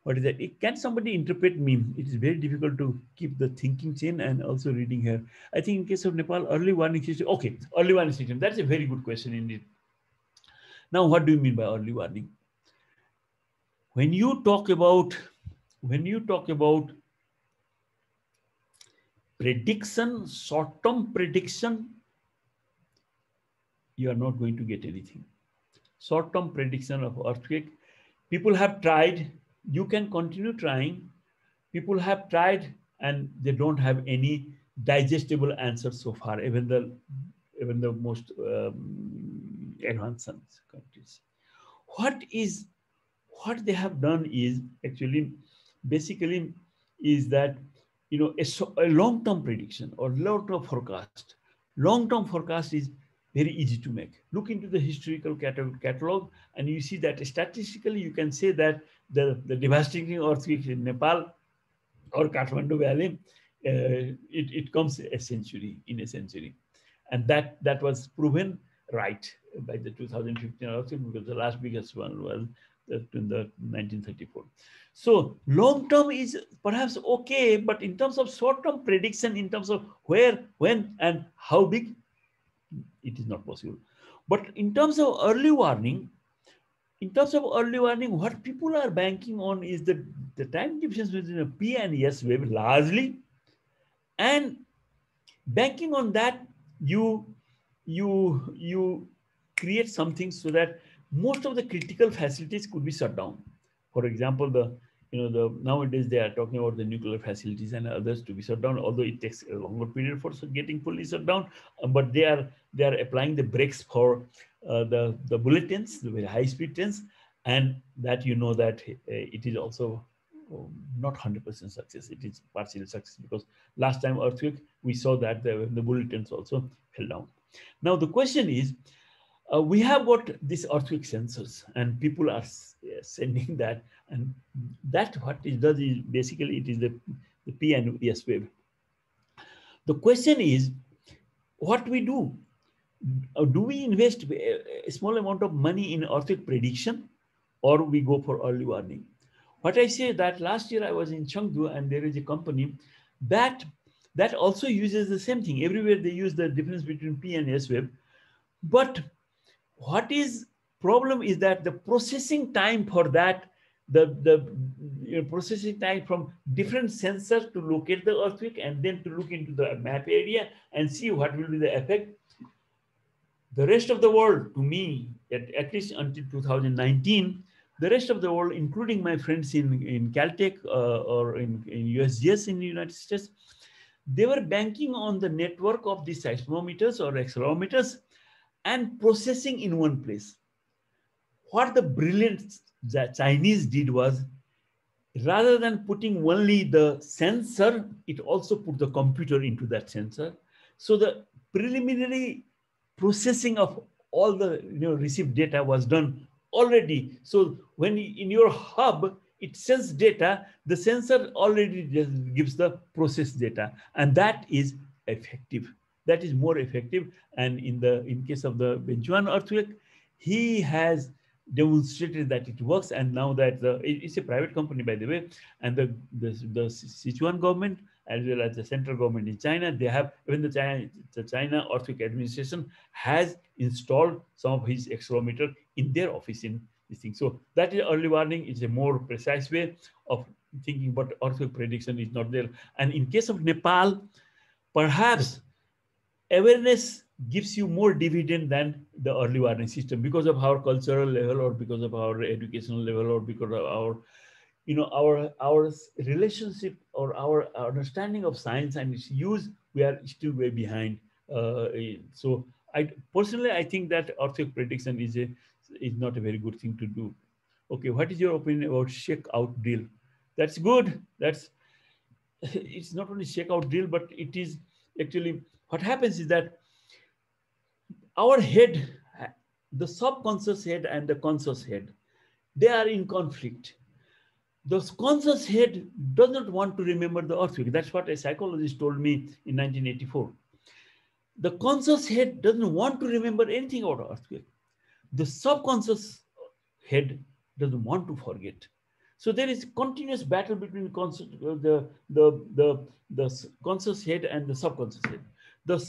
What is that? Can somebody interpret me? It is very difficult to keep the thinking chain and also reading here. I think in case of Nepal, early warning system. Okay, early warning system. That's a very good question indeed. Now, what do you mean by early warning? When you talk about prediction, short-term prediction, you are not going to get anything. Short-term prediction of earthquake, people have tried. You can continue trying. People have tried, and they don't have any digestible answers so far. Even the most advanced countries. What they have done is actually, basically, is that a long-term prediction or long-term forecast. Long-term forecast is very easy to make. Look into the historical catalog, and you see that statistically you can say that the devastating earthquake in Nepal or Kathmandu Valley, it comes in a century, and that was proven right by the 2015 earthquake, because the last biggest one was in the 1934. So long term is perhaps okay, but in terms of short term prediction, in terms of where, when, and how big, it is not possible. But in terms of early warning, what people are banking on is the time difference between a P and S wave largely, and banking on that, you create something so that most of the critical facilities could be shut down. For example, nowadays they are talking about the nuclear facilities and others to be shut down, although it takes a longer period for getting fully shut down. But they are applying the brakes for the bullet trains, the very high-speed trains, and that that it is also not 100% success. It is partial success, because last time earthquake we saw that the bullet trains also fell down. Now the question is, we have got these earthquake sensors, and people are sending that, and that what it does is basically it is the P and S wave. The question is, what we do? Do we invest a small amount of money in earthquake prediction, or we go for early warning? What I say that last year I was in Chengdu, and there is a company that also uses the same thing. Everywhere they use the difference between P and S wave, but what is problem is that the processing time for that, the processing time from different sensors to locate the earthquake and then to look into the map area and see what will be the effect. The rest of the world, to me, at least until 2019, the rest of the world, including my friends in Caltech or in USGS in the United States, they were banking on the network of the seismometers or accelerometers and processing in one place. What the brilliant Chinese did was, rather than putting only the sensor, it also put the computer into that sensor. So the preliminary processing of all the received data was done already. So when in your hub, it sends data, the sensor already just gives the processed data, and that is effective. That is more effective. And in case of the Benchuan earthquake, he has demonstrated that it works. And now that it's a private company, by the way, and the Sichuan government as well as the central government in China, they have, even the China Earthquake Administration has installed some of his accelerometer in their office in this thing. So that is early warning. It's a more precise way of thinking, but earthquake prediction is not there. And in case of Nepal, perhaps awareness gives you more dividend than the early warning system, because of our cultural level, or because of our educational level, or because of our our relationship, or our understanding of science and its use. We are still way behind. So I personally think that earthquake prediction is not a very good thing to do. Okay, what is your opinion about shake-out drill? That's good. It's not only shake-out drill, but it is actually, what happens is that our head, the subconscious head and the conscious head, they are in conflict. The conscious head does not want to remember the earthquake. That's what a psychologist told me in 1984. The conscious head doesn't want to remember anything about earthquake. The subconscious head doesn't want to forget. So there is continuous battle between the conscious head and the subconscious head. The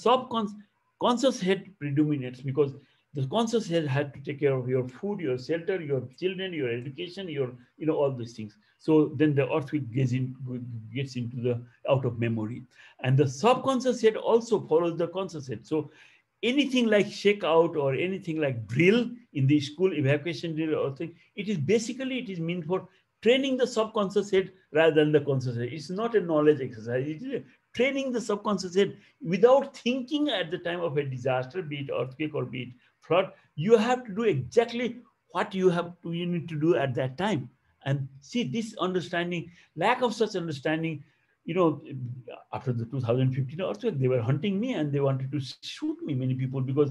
conscious head predominates because the conscious head had to take care of your food, your shelter, your children, your education, your all these things. So then the earthquake gets into the out of memory, and the subconscious head also follows the conscious head. So anything like shake out or anything like drill in the school, evacuation drill or thing, it is meant for training the subconscious head rather than the conscious head. It's not a knowledge exercise. It is training the subconscious head without thinking at the time of a disaster, be it earthquake or be it flood. You have to do exactly what you need to do at that time. And see, this understanding, lack of such understanding, after the 2015 earthquake, they were hunting me and they wanted to shoot me, many people, because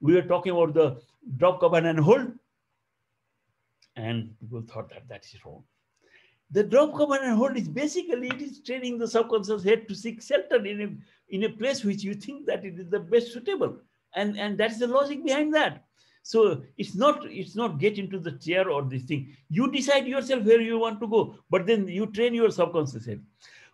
we were talking about the drop, cover, and hold. And people thought that is wrong. The drop, cover, and hold is basically, it is training the subconscious head to seek shelter in a place which you think that it is the best suitable. And that's the logic behind that. So it's not get into the chair or this thing. You decide yourself where you want to go, but then you train your subconscious head.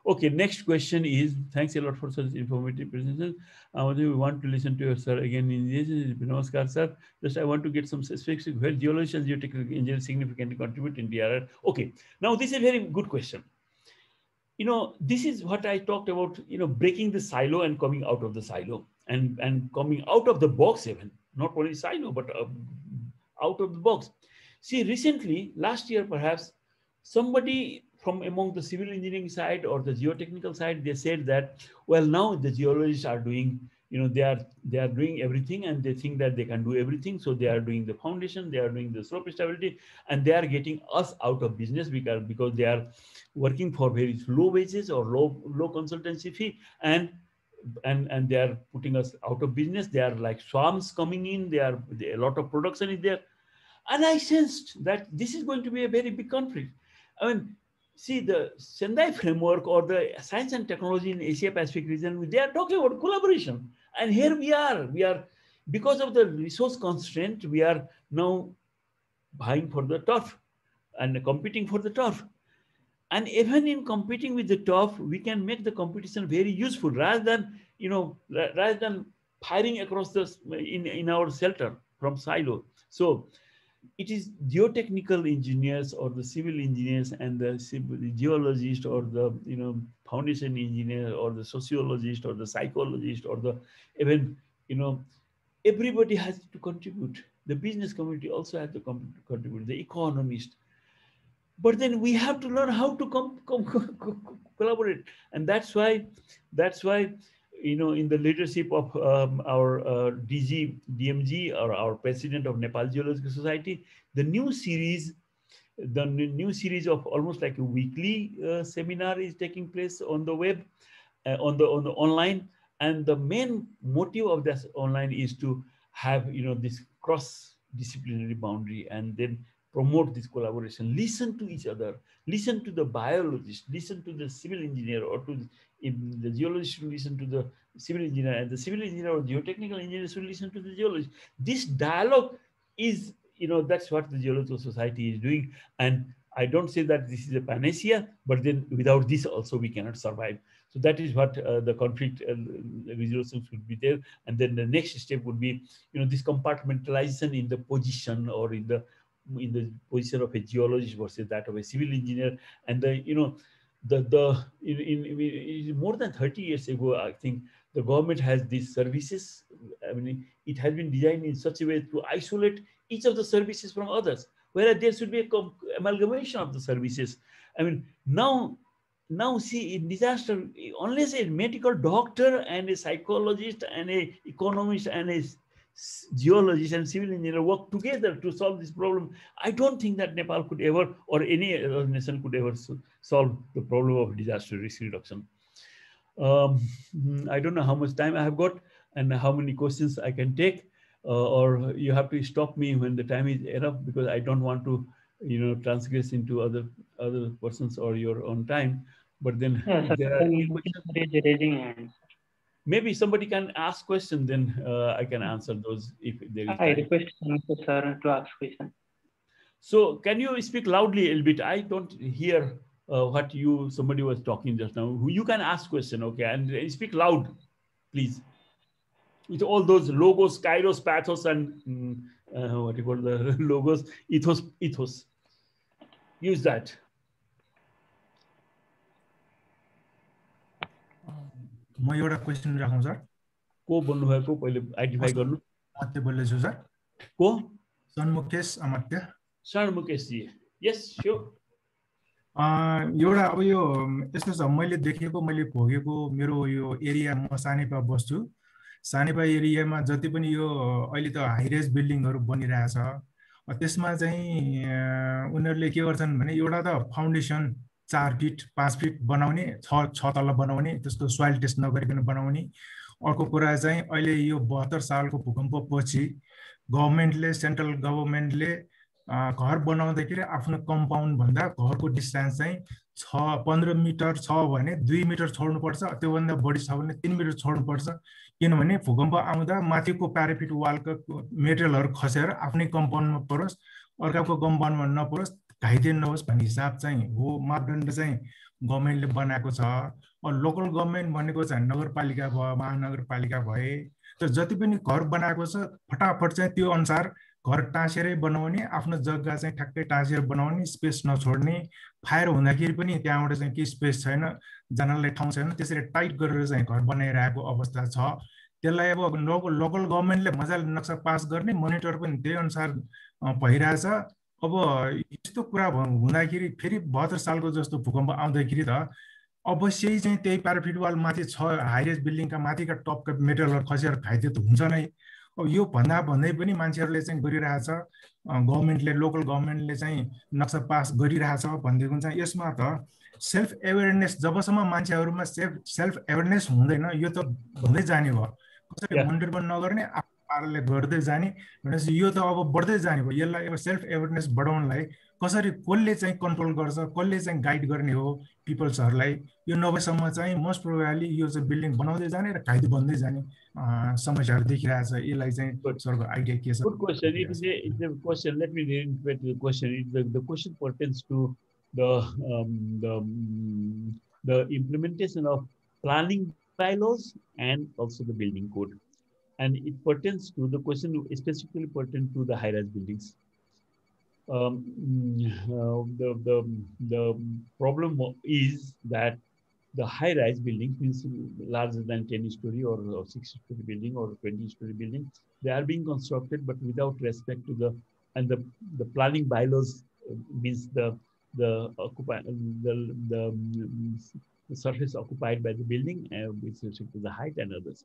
Okay, next question is, thanks a lot for such informative presentation. We want to listen to you, sir, again in this. Namaskar, sir. Just I want to get some specific where geologists and geotechnical engineers significantly contribute in DRR. Okay, now this is a very good question. This is what I talked about, breaking the silo and coming out of the silo and coming out of the box even, not only silo, but out of the box. See, recently, last year perhaps, somebody from among the civil engineering side or the geotechnical side, they said that, well, now the geologists are doing, they are doing everything and they think that they can do everything. So they are doing the foundation, they are doing the slope stability, and they are getting us out of business because they are working for very low wages or low consultancy fee, and they are putting us out of business. They are like swarms coming in. A lot of production is there. And I sensed that this is going to be a very big conflict. I mean, see, the Sendai framework or the science and technology in Asia Pacific region, they are talking about collaboration. And here we are, because of the resource constraint, we are now vying for the turf and competing for the turf. And even in competing with the turf, we can make the competition very useful rather than firing across in our shelter from silo. So it is geotechnical engineers or the civil engineers and the geologist or the foundation engineer or the sociologist or the psychologist or the even everybody has to contribute. The business community also has to contribute, the economist. But then we have to learn how to collaborate, and that's why in the leadership of our DMG or our president of Nepal Geological Society, the new series the new series of almost like a weekly seminar is taking place on the web, on the online, and the main motive of this online is to have this cross-disciplinary boundary, and then promote this collaboration, listen to each other, listen to the biologist, listen to the civil engineer, or to the geologist should listen to the civil engineer, and the civil engineer or geotechnical engineer should listen to the geologist. This dialogue is, that's what the Geological Society is doing. And I don't say that this is a panacea, but then without this also we cannot survive. So that is what the conflict resolution should be there. And then the next step would be, this compartmentalization in the position, or in the position of a geologist versus that of a civil engineer. And in more than 30 years ago, I think the government has these services. I mean, it has been designed in such a way to isolate each of the services from others, whereas there should be a amalgamation of the services. I mean, now see, in disaster, unless a medical doctor and a psychologist and a economist and a geologist and civil engineer work together to solve this problem, I don't think that Nepal could ever, or any other nation could ever solve the problem of disaster risk reduction. I don't know how much time I have got and how many questions I can take, or you have to stop me when the time is enough, because I don't want to, transgress into other persons or your own time. But then if there are any questions, raising hands. Maybe somebody can ask questions, then I can answer those if there is time. I request sir to ask question. So can you speak loudly a little bit? I don't hear what somebody was talking just now. You can ask question, okay, and speak loud, please. With all those logos, kairos, pathos, and what you call the logos, ethos. Use that. म एउटा question राखौं sir. को बोल्नु भएको पहिले identify गर्नु। अमर्त्य बोल्दैछु sir. को? सन्मुकेश अमर्त्य। सन्मुकेश जी, yes sure. एउटा अब यो यस्तो छ, मैले देखेको, मैले भोगेको, मेरो यो एरिया, म सानेपा बस्छु। सानेपा एरियामा जति पनि यो अहिले त हाई राइज बिल्डिङहरु बनिरहेछ, त्यसमा चाहिँ उनीहरुले के गर्छन् भने एउटा त फाउन्डेसन 4 फिट 5 फिट बनाउने, 6 तला बनाउने, त्यसको सोइल टेस्ट नगरिकन बनाउने। अर्को कुरा चाहिँ अहिले यो 72 सालको भूकम्पपछि गभर्नमेन्टले, सेन्ट्रल गभर्नमेन्टले घर बनाउँदाखेरि आफ्नो कम्पाउन्ड भन्दा घरको डिस्टेन्स चाहिँ 15 मिटर छ भने 2 मिटर छोड्नु पर्छ, त्यो भन्दा बढी छ भने 3 मिटर छोड्नु पर्छ, किनभने भूकम्प आउँदा माथिको प्याराफिट वालको मेटेरियलहरु खसेर आफ्नै कम्पाउन्डमा परोस्, अर्काको कम्पाउन्डमा नपरोस्, घाइते नहोस् भन्ने हिसाब चाहिँ हो, मापदण्ड चाहिँ गभर्नमेन्टले बनाएको छ। लोकल गभर्नमेन्ट भनेको चाहिँ नगरपालिका भयो, महानगरपालिका भए, त जति पनि घर बनाएको छ फटाफट चाहिँ त्यो अनुसार घर टाँसेरै बनाउने, आफ्नो जग्गा चाहिँ ठ्याक्कै टाँसेर बनाउने, स्पेस नछोड्ने, फायर हुँदाखेरि पनि त्यहाँबाट चाहिँ के स्पेस छैन, जानलाई ठाउँ छैन, त्यसरी टाइट गरेर चाहिँ घर बनाइरहेको अवस्था छ। त्यसलाई अब लोकल गभर्नमेन्टले मजाले नक्सा पास गर्ने, मोनिटर पनि त्यही अनुसार भइरहेछ। अब यस्तो कुरा हुँदाखेरि फेरि 72 सालको जस्तो भूकम्प आउँदाखेरि त अवश्यै चाहिँ त्यही प्याराफिट वाल माथि छ, हाई राइज बिल्डिङका माथिका टपका मेटेरियलहरु खसेर घाइते त हुन्छ नै। अब यो भन्दै पनि मान्छेहरुले चाहिँ गरिरहेछ, गभर्नमेन्टले, लोकल गभर्नमेन्टले चाहिँ नक्सा पास गरिरहेछ भन्दैको चाहिँ यसमा त सेल्फ अवेयरनेस, जबसम्म मान्छेहरुमा सेल्फ अवेयरनेस हुँदैन यो त भन्दै जाने भयो, कसैले मोनिटर पनि नगर्ने, पाराले गर्दै जाने भनेपछि यो त अब बढ्दै जाने भयो। यसलाई अब सेल्फ अवेयरनेस बढाउनलाई कसरी, कसले चाहिँ कन्ट्रोल गर्छ, कसले चाहिँ गाइड गर्ने हो पिपल्सहरुलाई, यो नभएसम्म चाहिँ मोस्ट प्रोबेबली यो चाहिँ बिल्डिङ बनाउँदै जाने र घाइते बन्दै जाने समस्याहरु देखिरहेछ। यसलाई चाहिँ सरको आइडिया के छ? Good question. It's a question. Let me reiterate the question. The question pertains to the implementation of planning bylaws and also the building code, and it pertains to the question specifically pertains to the high-rise buildings. The problem is that the high-rise buildings, means larger than 10-story or 6-story building or 20-story building, they are being constructed, but without respect to the planning bylaws, means the surface occupied by the building with respect to the height and others.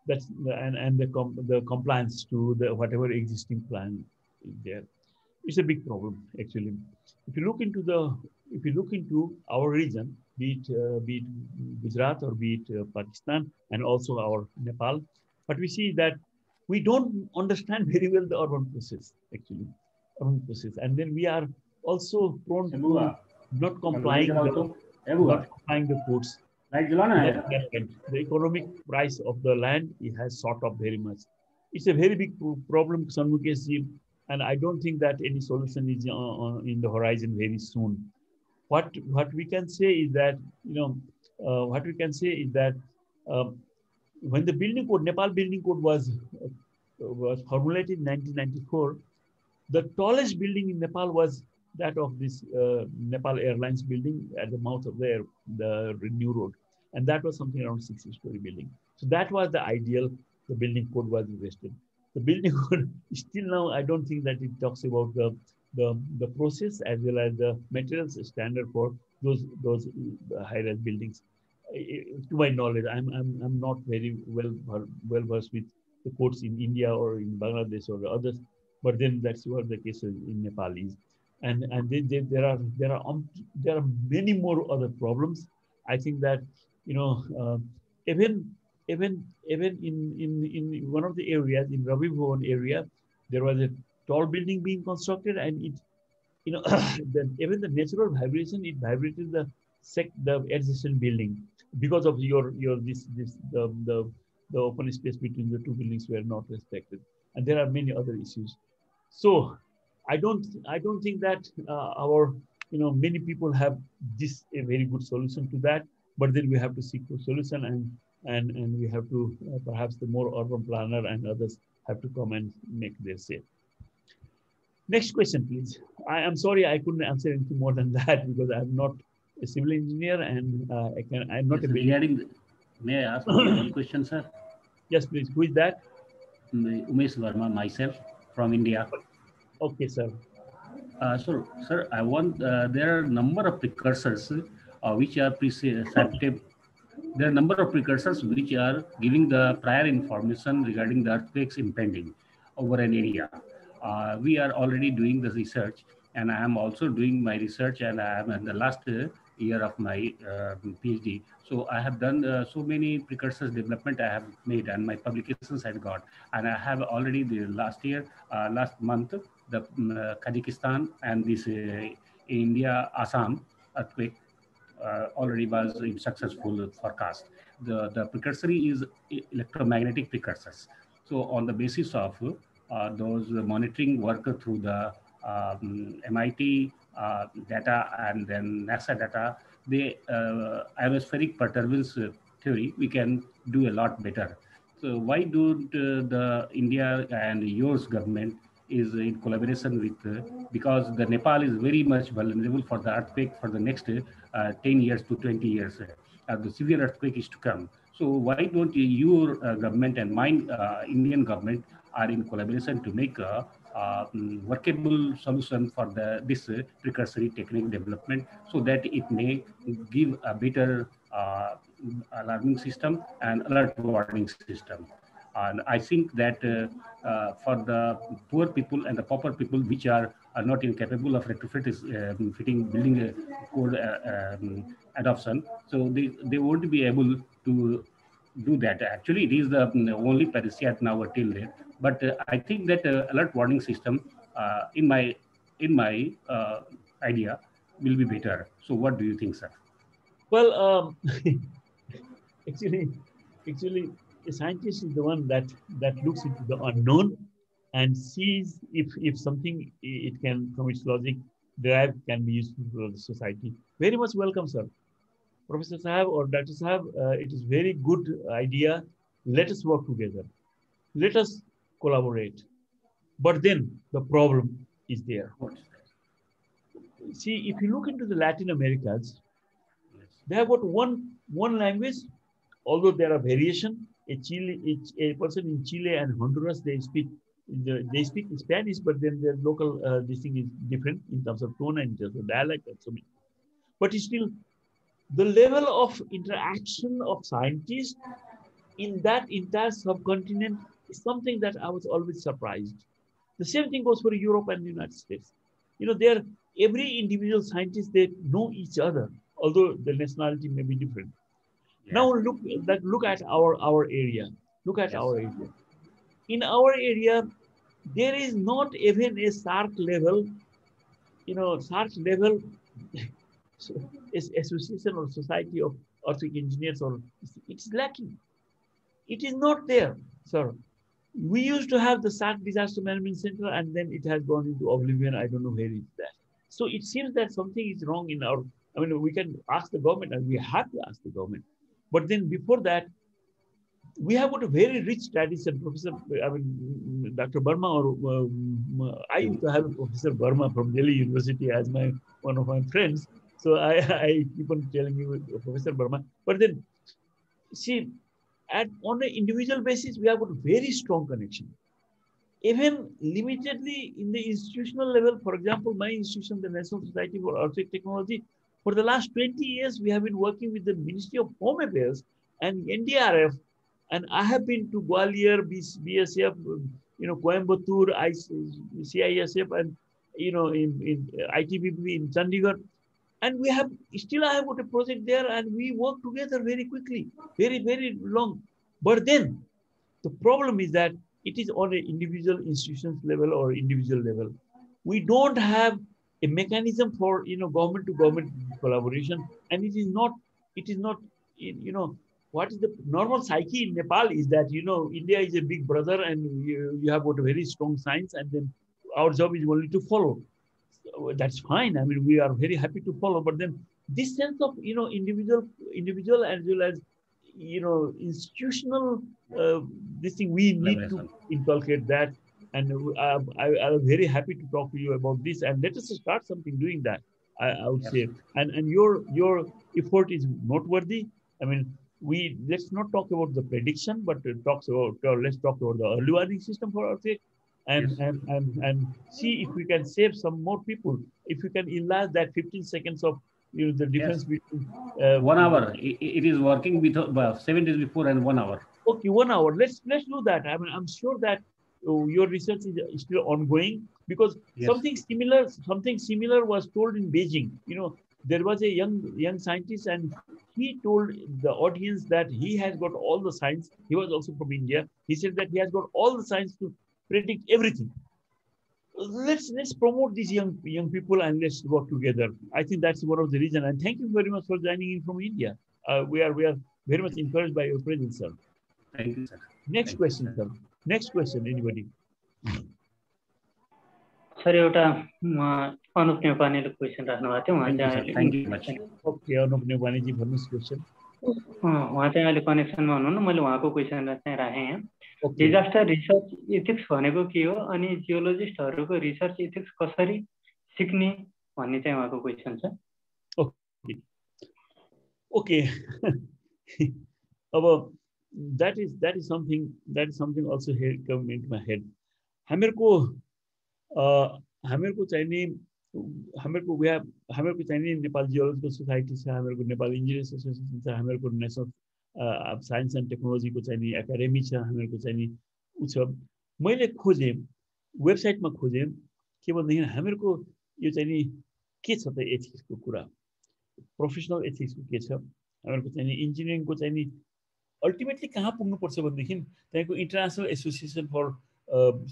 That's the compliance to the whatever existing plan is there. It's a big problem, actually. If you look into our region, be it Gujarat or be it Pakistan, and also our Nepal, but we see that we don't understand very well the urban process, actually, and then we are also prone to not complying the codes. The economic price of the land, it has shot up very much. It's a very big problem, Sanmukesh, and I don't think that any solution is in the horizon very soon. What we can say is that, when the building code, Nepal building code was formulated in 1994, the tallest building in Nepal was that of this Nepal Airlines building at the mouth of the New Road. And that was something around 60-story building. So that was the ideal. The building code was invested. The building code still now, I don't think that it talks about the process as well as the materials standard for those high-rise buildings. To my knowledge, I'm not very well versed with the codes in India or in Bangladesh or others, but then that's what the case in Nepal is. And there are many more other problems. I think that even in one of the areas in Ravi Bhavan area, there was a tall building being constructed, and it even the natural vibration, it vibrated the adjacent building because of the open space between the two buildings were not respected, and there are many other issues. So I don't think that many people have a very good solution to that, but then we have to seek for solution, and we have to perhaps the more urban planner and others have to come and make their say. Next question, please. I am sorry I couldn't answer anything more than that because I'm not a civil engineer and I'm not May I ask one question, sir? Yes, please. Who is that? Umesh Verma, myself, from India. Okay, sir. So, sir, I want, there are a number of precursors which are preceptive. There are a number of precursors which are giving the prior information regarding the earthquakes impending over an area. We are already doing the research, and I am also doing my research, and I am in the last year of my PhD. So I have done so many precursors development I have made, and my publications I got. And I have already the last month, the Kazakhstan and this India, Assam earthquake already was in successful forecast. The precursor is electromagnetic precursors. So on the basis of those monitoring work through the MIT data and then NASA data, the atmospheric perturbance theory, we can do a lot better. So why don't the India and yours government is in collaboration with, because the Nepal is very much vulnerable for the earthquake for the next 10 years to 20 years. The severe earthquake is to come. So why don't your government and my Indian government are in collaboration to make a workable solution for this precursory technique development, so that it may give a better alarming system and alert warning system. And I think that for the poor people and the pauper people which are not incapable of fitting building code adoption, so they won't be able to do that. Actually, it is the only parasiat now till there. But I think that alert warning system, in my idea, will be better. So, what do you think, sir? Well, actually, a scientist is the one that looks into the unknown and sees if something it can, from its logic, derived, can be useful for the society. Very much welcome, sir. Professor Sahab or Dr. Sahab, it is very good idea. Let us work together. Let us collaborate. But then the problem is there. See, if you look into the Latin Americas, they have got one language, although there are variation. A person in Chile and Honduras, they speak Spanish, but then their local this thing is different in terms of tone and just dialect and so many. But still, the level of interaction of scientists in that entire subcontinent is something that I was always surprised. The same thing goes for Europe and the United States. Every individual scientist, they know each other, although the nationality may be different. Yeah. Now look at our area. Look at our area. In our area, there is not even a SARC level, association or society of earthquake engineers, or it's lacking. It is not there, sir. We used to have the SARC Disaster Management Center, and then it has gone into oblivion. I don't know where is that. So it seems that something is wrong in our, we can ask the government, and we have to ask the government. But then before that, we have got a very rich tradition. Dr. Burma, or I used to have Professor Burma from Delhi University as one of my friends. So I keep on telling you Professor Burma. But then, see, on an individual basis, we have got a very strong connection. Even limitedly in the institutional level, for example, my institution, the National Society for Earthquake Technology, for the last 20 years, we have been working with the Ministry of Home Affairs and NDRF, and I have been to Gwalior, BSF, Coimbatore, CISF, and in ITBP in Chandigarh, and I have got a project there, and we work together very quickly, very, very long. But then the problem is that it is on an individual institutions level or individual level. We don't have a mechanism for government to government collaboration, and it is not what is the normal psyche in Nepal is that India is a big brother, and you have got a very strong science, and then our job is only to follow. So that's fine. We are very happy to follow, but then this sense of individual as well as institutional this thing, we need to inculcate that. And I'm very happy to talk to you about this, and let us start something doing that. I would say, and your effort is noteworthy. Let's not talk about the prediction, but let's talk about the early warning system for earthquake, and see if we can save some more people. If we can enlarge that 15 seconds of the difference between 1 hour. It is working with 7 days before and 1 hour. Okay, 1 hour. Let's do that. I'm sure that your research is still ongoing, because something similar was told in Beijing. There was a young scientist, and he told the audience that he has got all the science. He was also from India. He said that he has got all the science to predict everything. Let's promote these young people, and let's work together. I think that's one of the reasons. And thank you very much for joining in from India. We are very much encouraged by your presence, sir. Thank you, sir. Next question, sir. Next question, anybody? Sir, एउटा Anup नेपानीले question राख्नु भएको थियो, Thank you much. Okay, Anup Nepani ji, भन्नुस् question. उहाँ चाहिँ अहिले कनेक्सनमा हुनुहुन्न, मैले उहाँको क्वेशन चाहिँ राखेँ यहाँ. डिजास्टर रिसर्च इथिक्स भनेको के हो, अनि जियोलोजिस्टहरूको रिसर्च इथिक्स कसरी सिक्ने भन्ने चाहिँ उहाँको क्वेशन छ. Okay. That is something also here come into my head. हामीहरुको चाहिँ नि नेपाल जियोलजिकल सोसाइटी छ, हामीहरुको नेपाल इन्जिनियर्स एसोसिएसन छ, हामीहरुको नेशनल साइन्स एन्ड टेक्नोलोजीको चाहिँ नि एकाडेमी छ, हामीहरुको चाहिँ नि छ. मैले खोजे वेबसाइटमा खोजे के भन्दाखेरि हामीहरुको यो चाहिँ नि के छ त एथिक्सको कुरा, प्रोफेसनल एथिक्सको के छ, हामीहरुको चाहिँ नि इन्जिनियरिङको चाहिँ नि अल्टिमेटली कहाँ पुग्नु पर्छ भन्देखि त्यहाँको इन्टरनेशनल एसोसिएसन फर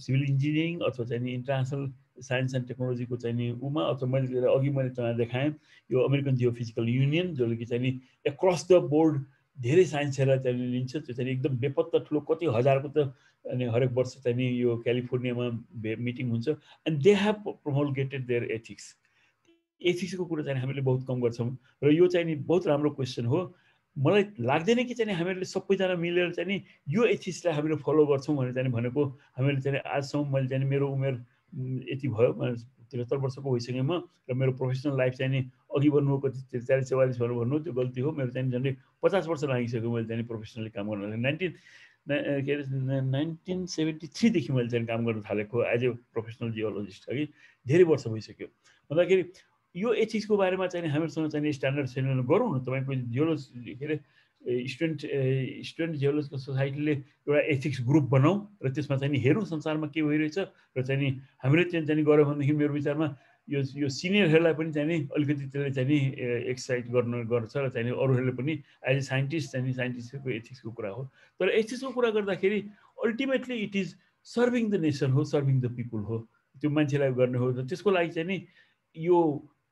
सिभिल इन्जिनियरिङ अथवा चाहिँ नि इन्टरनेशनल साइन्स एन्ड टेक्नोलोजीको चाहिँ नि उमा, अथवा मैले अघि तपाईलाई देखाएँ यो अमेरिकन जियोफिजिकल युनियन, जसले कि चाहिँ नि एक्रस द बोर्ड धेरै साइन्सहरुलाई चाहिँ लिन्छ. त्यो चाहिँ एकदम बेपत्ता ठुलो कति हजारको त अनि हरेक वर्ष चाहिँ नि यो क्यालिफोर्नियामा मिटिङ हुन्छ, and they have promulgated their ethics. एथिक्सको कुरा चाहिँ हामीले बहुत कम गर्छौँ, र यो चाहिँ नि बहुत राम्रो क्वेसन हो. मलाई लाग्दैन कि चाहिँ हामीहरूले सबैजना मिलेर चाहिँ नि यो एथिक्सलाई हामीले फलो गर्छौँ भनेर चाहिँ भनेको. हामीले चाहिँ आजसम्म मैले चाहिँ मेरो उमेर यति भयो, 73 वर्षको भइसकेँ म, र मेरो प्रोफेसनल लाइफ चाहिँ नि अघि भन्नुभएको 43-44 भन्नु त्यो गल्ती हो. मेरो चाहिँ झन्डै 50 वर्ष लागिसक्यो मैले चाहिँ प्रोफेसनली काम गर्नलाई. 1973 देखि मैले चाहिँ काम गर्न थालेको एज ए प्रोफेसनल जियोलोजिस्ट, है धेरै वर्ष भइसक्यो. भन्दाखेरि यो एथिक्सको बारेमा चाहिँ हामीहरुसँग चाहिँ स्ट्यान्डर्ड छैन, गरौँ न. तपाईको जियोलोजी के अरे स्टुडेन्ट जियोलजिकल सोसाइटीले एउटा एथिक्स ग्रुप बनाऊ र त्यसमा चाहिँ नि हेरौँ संसारमा के भइरहेछ र चाहिँ नि हामीले चाहिँ गऱ्यौँ भनेदेखि मेरो विचारमा यो सिनियरहरूलाई पनि चाहिँ नि अलिकति त्यसले चाहिँ नि एक्सर्साइज गर्छ र चाहिँ अरूहरूले पनि एज ए साइन्टिस्ट चाहिँ नि साइन्टिस्टको एथिक्सको कुरा हो। तर एथिक्सको कुरा गर्दाखेरि ultimately it is serving the nation हो, सर्भिङ द पिपुल हो, त्यो मान्छेलाई गर्ने हो। त्यसको लागि चाहिँ नि यो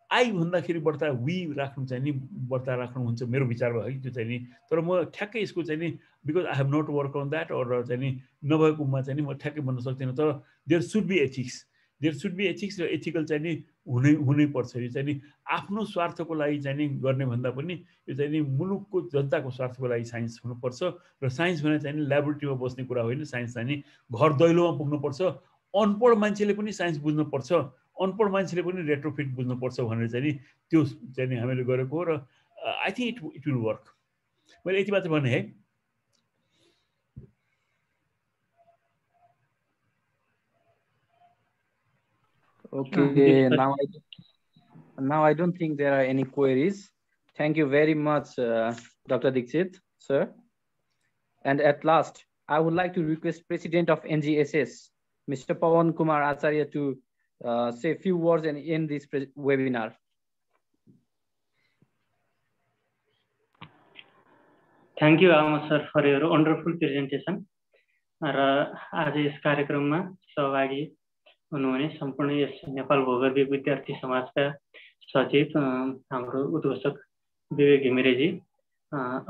आई भन्दाखेरि बढ्ता वी राख्नु चाहिँ नि बढ्ता राख्नुहुन्छ मेरो विचारमा है त्यो चाहिँ नि। तर म ठ्याक्कै यसको चाहिँ नि because I have not work on that or चाहिँ नि नभएकोमा चाहिँ नि म ठ्याक्कै भन्न सक्दिनँ। तर देयर सुड बी एथिक्स र एथिकल चाहिँ नि हुनै पर्छ। यो चाहिँ नि आफ्नो स्वार्थको लागि चाहिँ नि गर्ने भन्दा पनि यो चाहिँ नि मुलुकको जनताको स्वार्थको लागि साइन्स हुनुपर्छ। र साइन्स भने चाहिँ नि ल्याबोरेटरीमा बस्ने कुरा होइन, साइन्स चाहिँ नि घर दैलोमा पुग्नुपर्छ। अनपढ मान्छेले पनि साइन्स बुझ्नुपर्छ, अनपढ मान्छेले पनि रेट्रोफिट बुझ्नुपर्छ भनेर चाहिँ नि त्यो चाहिँ नि हामीले गरेको हो। र I think it will work. मैले यति मात्र भने है। Okay, now I don't think there are any queries. Thank you very much, Dr. Dixit, sir. And at last, I would like to request President of NGSS, Mr. Pawan Kumar Acharya, to say a few words and end this webinar. Thank you, Amod sir, for your wonderful presentation. आज yes कार्यक्रममा सहभागी हुनुहुने सम्पूर्ण yes Nepal भूगर्भिक विद्यार्थी समाजका सचिव हाम्रो उद्घोषक विवेक घिमिरेजी,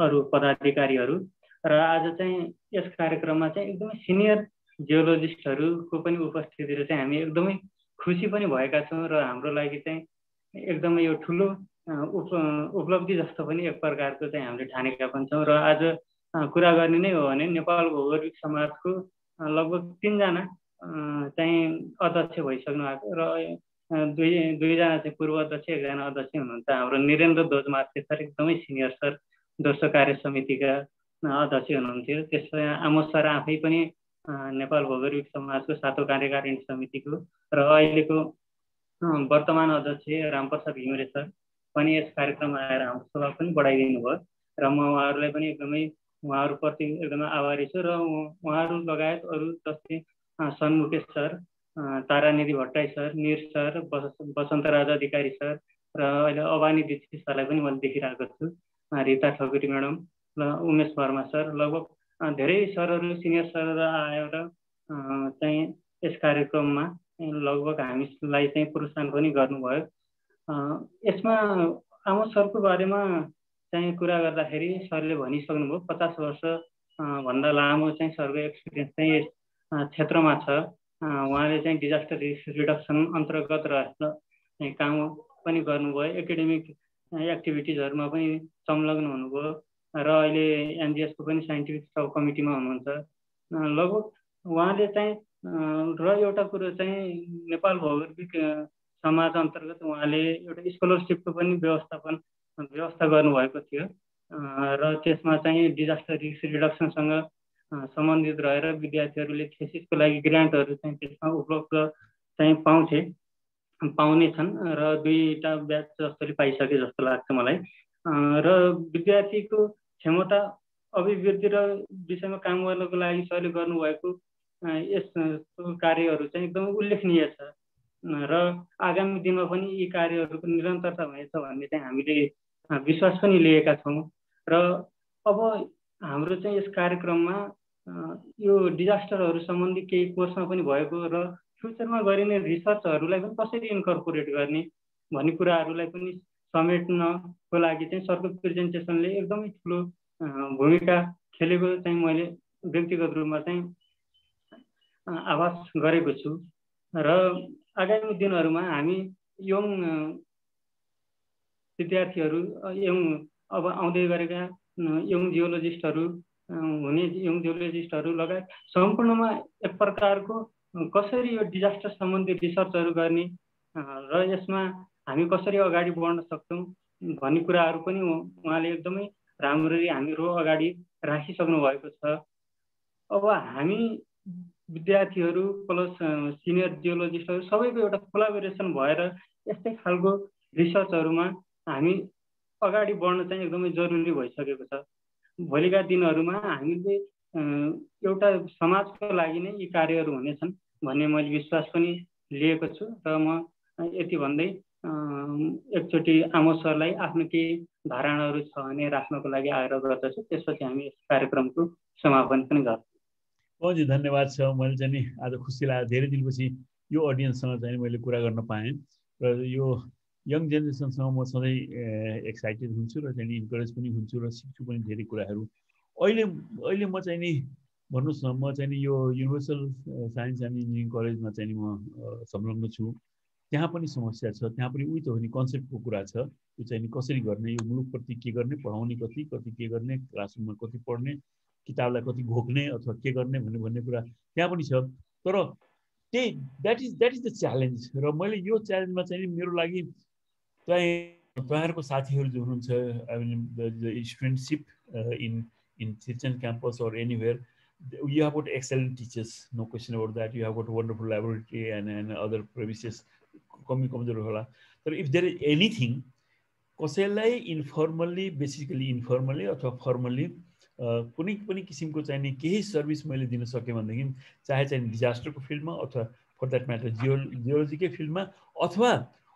अरू पदाधिकारीहरू र आज चाहिँ यस कार्यक्रममा चाहिँ एकदमै सिनियर जियोलोजिस्टहरूको पनि उपस्थिति चाहिँ हामी एकदमै खुसी पनि भएका छौँ र हाम्रो लागि चाहिँ एकदमै यो ठुलो उपलब्धि जस्तो पनि एक प्रकारको चाहिँ हामीले ठानेका पनि छौँ। र आज कुरा गर्ने नै हो भने नेपाल भूगर्भिक समाजको लगभग 3 जना चाहिँ अध्यक्ष भइसक्नु भएको र दुईजना चाहिँ पूर्व अध्यक्ष, 1 जना अध्यक्ष हुनुहुन्छ। हाम्रो निरेन्द्र ध्वजमार्ते सर एकदमै सिनियर सर, दोस्रो कार्य समितिका अध्यक्ष हुनुहुन्थ्यो। त्यसपछि आमोद सर आफै पनि नेपाल भूगर्भिक समाजको 7औं कार्यकारिणी समितिको र अहिलेको वर्तमान अध्यक्ष रामप्रसाद घिमिरे सर पनि यस कार्यक्रममा आएर हाम्रो सभा पनि बढाइदिनु भयो र म उहाँहरूलाई पनि एकदमै उहाँहरूप्रति एकदमै आभारी छु। र उहाँहरू लगायत अरू जस्तै सन्मुखेश सर, तारानिधि भट्टाई सर, निर सर, बसन्त राज अधिकारी सर र अहिले अबानी दीक्षित सरलाई पनि मैले देखिरहेको छु, रिता ठकुरी म्याडम र उमेश वर्मा सर, लगभग धेरै सरहरू सिनियर सरहरू आएर चाहिँ यस कार्यक्रममा लगभग हामीलाई चाहिँ प्रोत्साहन पनि गर्नुभयो। यसमा आमोद सरको बारेमा चाहिँ कुरा गर्दाखेरि सरले भनिसक्नुभयो 50 वर्ष भन्दा लामो चाहिँ सरको एक्सपिरियन्स चाहिँ यस क्षेत्रमा छ। उहाँले चाहिँ डिजास्टर रिस्क रिडक्सन अन्तर्गत रहेर काम पनि गर्नुभयो, एकाडेमिक एक्टिभिटिजहरूमा पनि संलग्न हुनुभयो र अहिले एनजिएसको पनि साइन्टिफिक सब कमिटीमा हुनुहुन्छ। लगभग उहाँले चाहिँ र एउटा कुरो चाहिँ नेपाल भौगोलिक समाज अन्तर्गत उहाँले एउटा स्कलरसिपको पनि व्यवस्था गर्नुभएको थियो र त्यसमा चाहिँ डिजास्टर रिस्क रिडक्सनसँग सम्बन्धित रहेर विद्यार्थीहरूले थेसिसको लागि ग्रान्टहरू चाहिँ त्यसमा उपलब्ध चाहिँ पाउनेछन् र 2टा ब्याच जस्तोले पाइसके जस्तो लाग्छ मलाई। र विद्यार्थीको क्षमता अभिवृद्धि र विषयमा काम गर्नको लागि सरले गर्नुभएको यस कार्यहरू चाहिँ एकदमै उल्लेखनीय छ र आगामी दिनमा पनि यी कार्यहरूको निरन्तरता हुनेछ भन्ने चाहिँ हामीले विश्वास पनि लिएका छौँ। र अब हाम्रो चाहिँ यस कार्यक्रममा यो डिजास्टरहरू सम्बन्धी केही कोर्समा पनि भएको र फ्युचरमा गरिने रिसर्चहरूलाई पनि कसरी इन्कर्पोरेट गर्ने भन्ने कुराहरूलाई पनि समेट्नको लागि चाहिँ सरको प्रेजेन्टेसनले एकदमै ठुलो भूमिका खेलेको चाहिँ मैले व्यक्तिगत रूपमा चाहिँ आभास गरेको छु। र आगामी दिनहरूमा हामी यङ विद्यार्थीहरू अब आउँदै गरेका यङ जियोलोजिस्टहरू लगायत सम्पूर्णमा एक प्रकारको कसरी यो डिजास्टर सम्बन्धी रिसर्चहरू गर्ने र यसमा हामी कसरी अगाडि बढ्न सक्छौँ भन्ने कुराहरू पनि उहाँले एकदमै राम्ररी हामीहरू अगाडि राखिसक्नु भएको छ। अब हामी विद्यार्थीहरू प्लस सिनियर जियोलोजिस्टहरू सबैको एउटा कोलाबोरेसन भएर यस्तै खालको रिसर्चहरूमा हामी अगाडि बढ्न चाहिँ एकदमै जरुरी भइसकेको छ भोलिका दिनहरूमा हामीले एउटा समाजको लागि नै यी कार्यहरू हुनेछन् भन्ने मैले विश्वास पनि लिएको छु र म यति भन्दै एकचोटि आमोद सरलाई आफ्नो केही धारणाहरू छ भने राख्नको लागि आग्रह गर्दछु। त्यसपछि हामी यस कार्यक्रमको समापन पनि गर्छौँ। हजुर धन्यवाद छ। मैले चाहिँ नि आज खुसी लाग्यो, धेरै दिनपछि यो अडियन्ससँग चाहिँ मैले कुरा गर्न पाएँ र यो यङ जेनेरेसनसँग म सधैँ एक्साइटेड हुन्छु र चाहिँ इन्करेज पनि हुन्छु र सिक्छु पनि धेरै कुराहरू। अहिले म चाहिँ नि भन्नुहोस् न, म चाहिँ नि यो युनिभर्सल साइन्स एन्ड इन्जिनियरिङ कलेजमा चाहिँ नि म संलग्न छु। त्यहाँ पनि समस्या छ, त्यहाँ पनि उही त हो नि, कन्सेप्टको कुरा छ। यो चाहिँ नि कसरी गर्ने, यो मुलुकप्रति के गर्ने, पढाउने कति के गर्ने, क्लासरुममा कति पढ्ने, किताबलाई कति घोक्ने अथवा के गर्ने भन्ने कुरा त्यहाँ पनि छ। तर त्यही द्याट इज द च्यालेन्ज। र मैले यो च्यालेन्जमा चाहिँ मेरो लागि तपाईँहरूको साथीहरू जो हुनुहुन्छ, I mean the studentship in सिर्चन campus or anywhere, you have got excellent teachers, no question about that. You have got wonderful laboratory and other premises. But if there is anything, कसैलाई इन्फर्मली, बेसिकली इन्फर्मली अथवा firmly कुनै पनि किसिमको चाहिने केही service मैले दिन सकेँ भनेदेखि, चाहे चाहिँ डिजास्टरको फिल्डमा अथवा फर द्याट म्याटर जियोलोजीकै फिल्डमा अथवा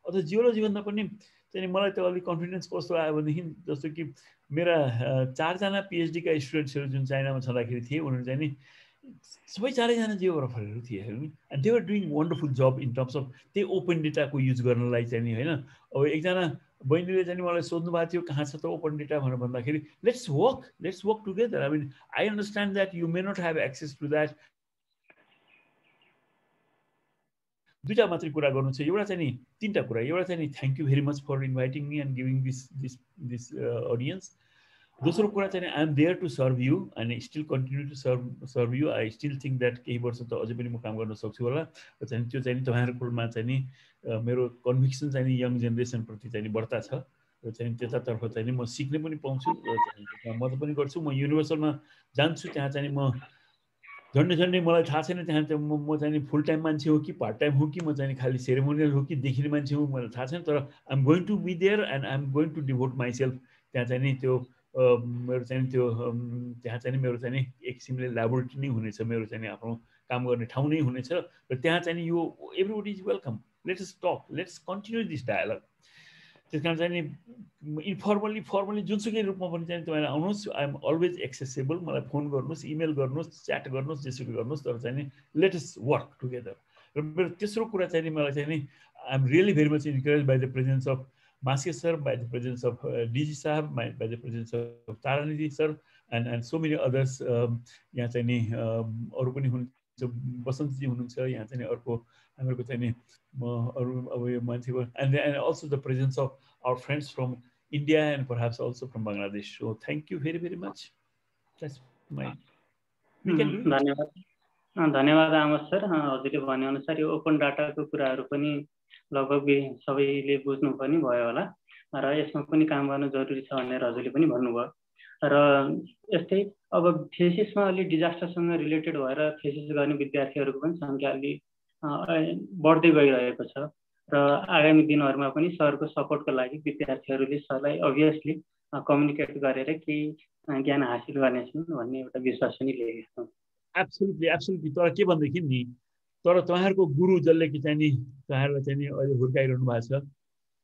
जियोलोजी भन्दा पनि चाहिँ मलाई त अलिक कन्फिडेन्स कस्तो आयो भनेदेखि, जस्तो कि मेरा 4 जना पिएचडीका स्टुडेन्ट्सहरू जुन चाइनामा छँदाखेरि थिए, उनीहरू चाहिँ नि सबै 4 जना जियोग्राफरहरू थिए and they were doing wonderful जब इन टर्म्स अफ त्यही ओपन डेटाको युज गर्नलाई चाहिँ नि, होइन। अब एकजना बहिनीले चाहिँ मलाई सोध्नु भएको थियो कहाँ छ त ओपन डेटा भनेर भन्दाखेरि, let's work together. I mean I understand that you may not have access to that. दुईटा मात्रै कुरा गर्नु छ, एउटा चाहिँ नि 3टा कुरा। एउटा चाहिँ नि thank you very much for inviting me and giving this audience. दोस्रो कुरा चाहिँ I am there to serve you and still continue to serve you. I still think that केही वर्ष त अझै पनि म काम गर्न सक्छु होला। र चाहिँ त्यो चाहिँ तपाईँहरूकोमा चाहिँ नि मेरो कन्भिक्सन चाहिँ नि यङ जेनेरेसनप्रति चाहिँ बढ्ता छ र चाहिँ त्यतातर्फ चाहिँ म सिक्ने पनि पाउँछु र मद्दत पनि गर्छु। म युनिभर्सलमा जान्छु, त्यहाँ चाहिँ म झन्डै मलाई थाहा छैन त्यहाँ चाहिँ म चाहिँ फुल टाइम मान्छे हो कि पार्ट टाइम हो कि म चाहिँ खालि सेरेमोनियल हो कि देखिने मान्छे हो, मलाई थाहा छैन। तर I am going to be there and I am going to devote myself. त्यहाँ चाहिँ नि त्यो मेरो चाहिँ त्यो त्यहाँ चाहिँ मेरो चाहिँ एक किसिमले ल्याबोरेटरी नै हुनेछ, मेरो चाहिँ आफ्नो काम गर्ने ठाउँ नै हुनेछ। र त्यहाँ चाहिँ यो everybody is welcome, let's talk, let's continue this dialogue. त्यस कारण चाहिँ नि फर्मली जुनसुकै रूपमा पनि चाहिँ तपाईँलाई आउनुहोस्, आई एम अलवेज एक्सेसेबल। मलाई फोन गर्नुहोस्, इमेल गर्नुहोस्, च्याट गर्नुहोस्, जेसुकै गर्नुहोस्, तर चाहिँ नि लेट्स वर्क टुगेदर। र मेरो तेस्रो कुरा चाहिँ नि मलाई चाहिँ नि I am really very much encourage by the presence of Maske sir, by the presence of DG sahab, by the presence of Taranidhi sir and so many others. यहाँ चाहिँ नि अरू पनि हुनुहुन्छ, बसन्तजी हुनुहुन्छ यहाँ चाहिँ नि, अर्को हामीहरूको चाहिँ नि अरू अब यो मान्छेको and also the presence of our friends from India and perhaps also from Bangladesh. So thank you very very much. धन्यवाद आमोद सर। हजुरले भनेअनुसार यो ओपन डाटाको कुराहरू पनि लगभग सबैले बुझ्नु पनि भयो होला र यसमा पनि काम गर्नु जरुरी छ भनेर हजुरले पनि भन्नुभयो। र यस्तै अब थेसिसमा अलि डिजास्टरसँग रिलेटेड भएर थेसिस गर्ने विद्यार्थीहरूको पनि सङ्ख्या अलि बढ्दै गइरहेको छ र आगामी दिनहरूमा पनि सरको सपोर्टको लागि विद्यार्थीहरूले सरलाई अभियसली कम्युनिकेट गरेर केही ज्ञान हासिल गर्नेछन् भन्ने एउटा विश्वास पनि लिएको छौँ। एब्सोल्युटली। तर के भनेदेखि नि, तर तपाईँहरूको गुरु जसले कि चाहिँ नि तपाईँहरूलाई चाहिँ नि अहिले हुर्काइरहनु भएको छ,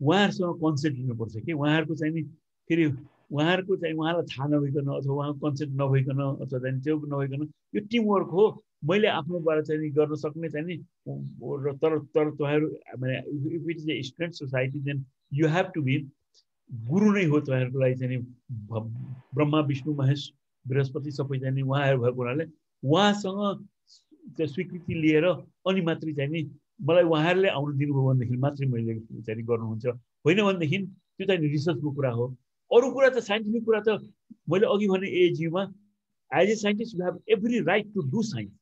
उहाँहरूसँग कन्सेप्ट लिनुपर्छ कि उहाँहरूको चाहिँ नि फेरि उहाँहरूको चाहिँ उहाँलाई थाहा नभइकन अथवा उहाँको कन्सेप्ट नभइकन अथवा चाहिँ त्यो नभइकन यो टिमवर्क हो। मैले आफ्नोबाट चाहिँ नि गर्न सक्ने चाहिँ नि तर तपाईँहरू माने if it is a student society then you have to be guru नै हो तपाईँहरूको लागि चाहिँ नि। ब्रह्मा विष्णु महेश बृहस्पति सबै चाहिँ नि उहाँहरू भएको हुनाले उहाँसँग त्यो स्वीकृति लिएर अनि मात्रै चाहिँ नि मलाई उहाँहरूले आउनु दिनुभयो भनेदेखि मात्रै मैले चाहिँ गर्नुहुन्छ, होइन भनेदेखि त्यो चाहिँ रिसर्चको कुरा हो। अरू कुरा त साइन्टिफिक कुरा त मैले अघि भने एएचयुमा as a scientist you have every right to do science.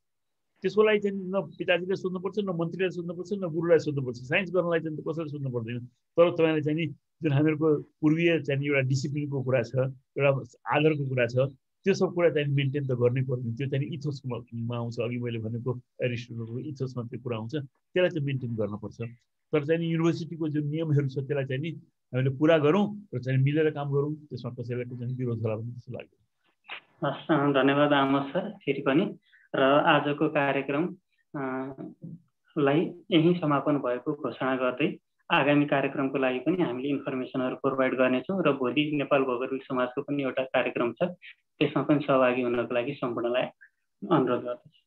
त्यसको लागि चाहिँ न पिताजीलाई सोध्नुपर्छ, न मन्त्रीलाई सोध्नुपर्छ, न गुरुलाई सोध्नुपर्छ। साइन्स गर्नलाई चाहिँ कसैलाई सोध्नु पर्दैन। तर तपाईँलाई चाहिँ नि जुन हामीहरूको पूर्वीय चाहिँ एउटा डिसिप्लिनको कुरा छ, एउटा आदरको कुरा छ, त्यो सब कुरा चाहिँ मेन्टेन त गर्नै पर्ने। त्यो चाहिँ इथोसमा आउँछ, अघि मैले भनेको एरिस्टोटलको इथोसमा त्यो कुरा आउँछ, त्यसलाई चाहिँ मेन्टेन गर्नुपर्छ। तर चाहिँ युनिभर्सिटीको जुन नियमहरू छ त्यसलाई चाहिँ नि हामीले पुरा गरौँ र चाहिँ मिलेर काम गरौँ, त्यसमा कसैलाई चाहिँ विरोध होला भन्ने जस्तो लाग्यो। हस्, धन्यवाद आमोद सर फेरि पनि। र आजको कार्यक्रम लाई यही समापन भएको घोषणा गर्दै आगामी कार्यक्रमको लागि पनि हामीले इन्फर्मेसनहरू प्रोभाइड गर्नेछौँ र भोलि नेपाल भौगोलिक समाजको पनि एउटा कार्यक्रम छ, त्यसमा पनि सहभागी हुनको लागि सम्पूर्णलाई अनुरोध गर्दछु।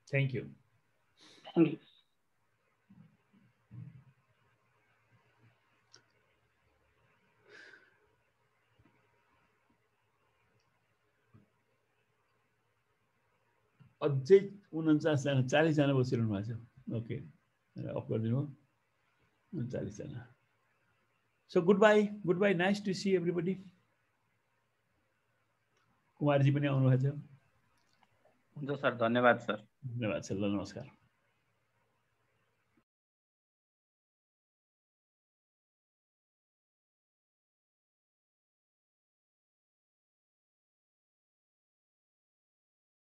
Thank you. Thank you. अझै 49 जना 40 जना बसिरहनु भएको छ। ओके, अफ गरिदिनु हो। 40 जना। So good bye, nice to see everybody. Kumarji पनि आउनु भएको छ। हुन्छ सर, धन्यवाद सर। धन्यवाद सर, ल नमस्कार।